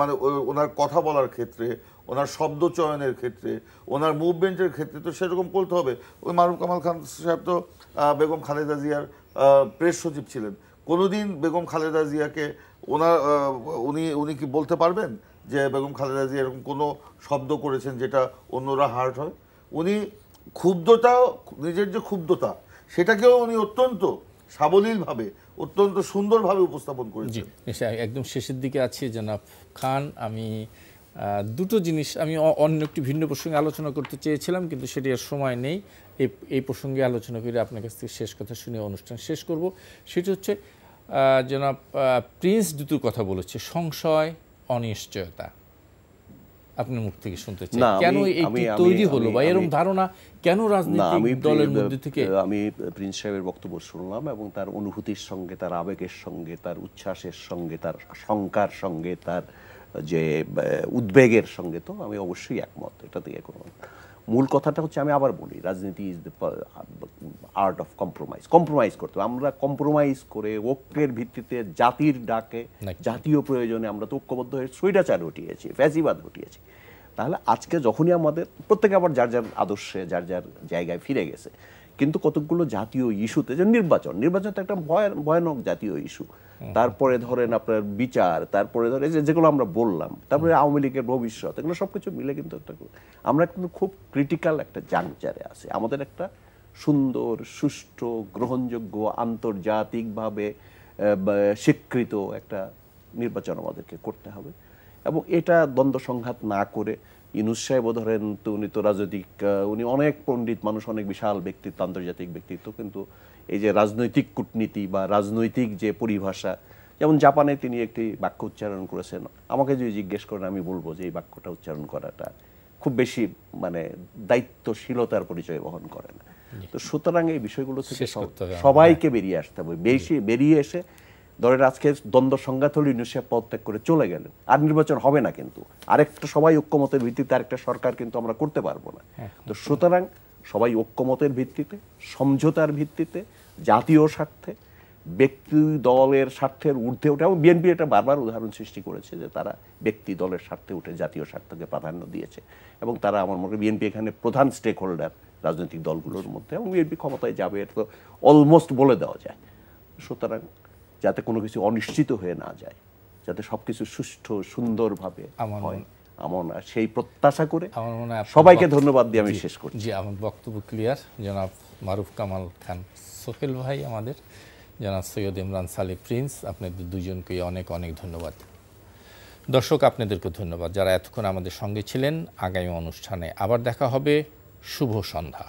মানে ওনার কথা বলার ক্ষেত্রে, ওনার শব্দ চয়নের ক্ষেত্রে, ওনার মুভমেন্টের ক্ষেত্রে তো সেরকম করতে হবে। ওই মারুফ কামাল খান সাহেব তো বেগম খালেদা জিয়ার প্রেস সচিব ছিলেন, কোনোদিন বেগম খালেদা জিয়াকে উনি কি বলতে পারবেন যে বেগম খালেদা জিয়া এরকম কোনো শব্দ করেছেন যেটা অন্যরা হার্ট হয়? উনি ক্ষুব্ধতাও, নিজের যে ক্ষুব্ধতা সেটাকেও উনি অত্যন্ত সাবলীলভাবে, অত্যন্ত সুন্দরভাবে উপস্থাপন করেছেন। একদম শেষের দিকে আছি জনাব খান, আমি দুটো জিনিস আমি অন্য একটি ভিন্ন প্রসঙ্গে আলোচনা করতে চেয়েছিলাম, কিন্তু সেটি আর সময় নেই। এই প্রসঙ্গে আলোচনা করে আপনার কাছ থেকে শেষ কথা শুনে অনুষ্ঠান শেষ করব। সেটি হচ্ছে জনাব প্রিন্স দুটো কথা বলেছে, সংশয়, অনিশ্চয়তা। আপনার মুখ থেকে শুনতে চাই কেন এটি তৈরি হলো বা এরকম ধারণা কেন রাজনৈতিক দলের মধ্যে থেকে? আমি প্রিন্স সাহেবের বক্তব্য শুনলাম এবং তার অনুভূতির সঙ্গে, তার আবেগের সঙ্গে, তার উচ্ছ্বাসের সঙ্গে, তার শঙ্কার সঙ্গে, তার যে উদ্বেগের সঙ্গে তো আমি অবশ্যই একমত। এটা দিয়ে কোনো মূল কথাটা হচ্ছে, আমি আবার বলি, রাজনীতি is the art of compromise করতে হবে। আমরা কম্প্রোমাইজ করে ঐক্যের ভিত্তিতে, জাতির ডাকে, জাতীয় প্রয়োজনে আমরা তো ঐক্যবদ্ধ হয়ে স্বৈরাচার হটিয়েছি, ফ্যাসিবাদ হটিয়েছি। তাহলে আজকে যখনই আমাদের প্রত্যেকে আবার যার যার আদর্শে, যার যার জায়গায় ফিরে গেছে, কিন্তু কতগুলো জাতীয় ইস্যুতে, যে নির্বাচন তো একটা ভয়ানক জাতীয় ইস্যু, তারপরে ধরেন আপনার বিচার, তারপরে ধরে যেগুলো আমরা বললাম, তারপরে আওয়ামী লীগের ভবিষ্যৎ, এগুলো সবকিছু মিলে কিন্তু আমরা কিন্তু খুব ক্রিটিক্যাল একটা জাংচারে আছি। আমাদের একটা সুন্দর, সুষ্ঠু, গ্রহণযোগ্য, আন্তর্জাতিকভাবে স্বীকৃত একটা নির্বাচন আমাদেরকে করতে হবে এবং এটা দ্বন্দ্ব সংঘাত না করে, ইউনূস সাহেবও ধরেন তো উনি তো রাজনৈতিক, উনি অনেক পণ্ডিত মানুষ, অনেক বিশাল ব্যক্তিত্ব, আন্তর্জাতিক ব্যক্তিত্ব, কিন্তু এই যে রাজনৈতিক কূটনীতি বা রাজনৈতিক যে পরিভাষা, যেমন জাপানে তিনি একটি বাক্য উচ্চারণ করেছেন, আমাকে যদি জিজ্ঞেস করেন আমি বলবো যে এই বাক্যটা উচ্চারণ করাটা খুব বেশি মানে দায়িত্বশীলতার পরিচয় বহন করে না। তো সুতরাং এই বিষয়গুলো থেকে সবাইকে বেরিয়ে আসতে হবে, বেরিয়ে এসে ধরেন আজকে দ্বন্দ্ব সংঘাত হলে ইউনূস সাহেব পদত্যাগ করে চলে গেলেন, আর নির্বাচন হবে না, কিন্তু আরেকটা সবাই ঐক্যমতের ভিত্তিতে আরেকটা সরকার কিন্তু আমরা করতে পারবো না। তো সুতরাং সবাই ঐক্যমতের ভিত্তিতে, সমঝোতার ভিত্তিতে, জাতীয় স্বার্থে, ব্যক্তি দলের স্বার্থের ঊর্ধ্বে ওঠে। এবং বিএনপি এটা বারবার উদাহরণ সৃষ্টি করেছে যে তারা ব্যক্তি দলের স্বার্থে উঠে জাতীয় স্বার্থকে প্রাধান্য দিয়েছে এবং তারা, আমার মনে হয় বিএনপি এখানে প্রধান স্টেক হোল্ডার রাজনৈতিক দলগুলোর মধ্যে, এবং বিএনপি ক্ষমতায় যাবে এটা তো অলমোস্ট বলে দেওয়া যায়। সুতরাং যাতে কোনো কিছু অনিশ্চিত হয়ে না যায়, যাতে সবকিছু সুষ্ঠু সুন্দরভাবে হয়, আমার সেই প্রত্যাশা করে আমার মনে হয় সবাইকে ধন্যবাদ দিয়ে আমি শেষ করছি। জি, আমার বক্তব্য ক্লিয়ার। জনাব মারুফ কামাল খান সোহেল ভাই, আমাদের জনাব সৈয়দ ইমরান সালে প্রিন্স, আপনাদের দুজনকে অনেক অনেক ধন্যবাদ। দর্শক, আপনাদেরকে ধন্যবাদ যারা এতক্ষণ আমাদের সঙ্গে ছিলেন। আগামী অনুষ্ঠানে আবার দেখা হবে। শুভ সন্ধ্যা।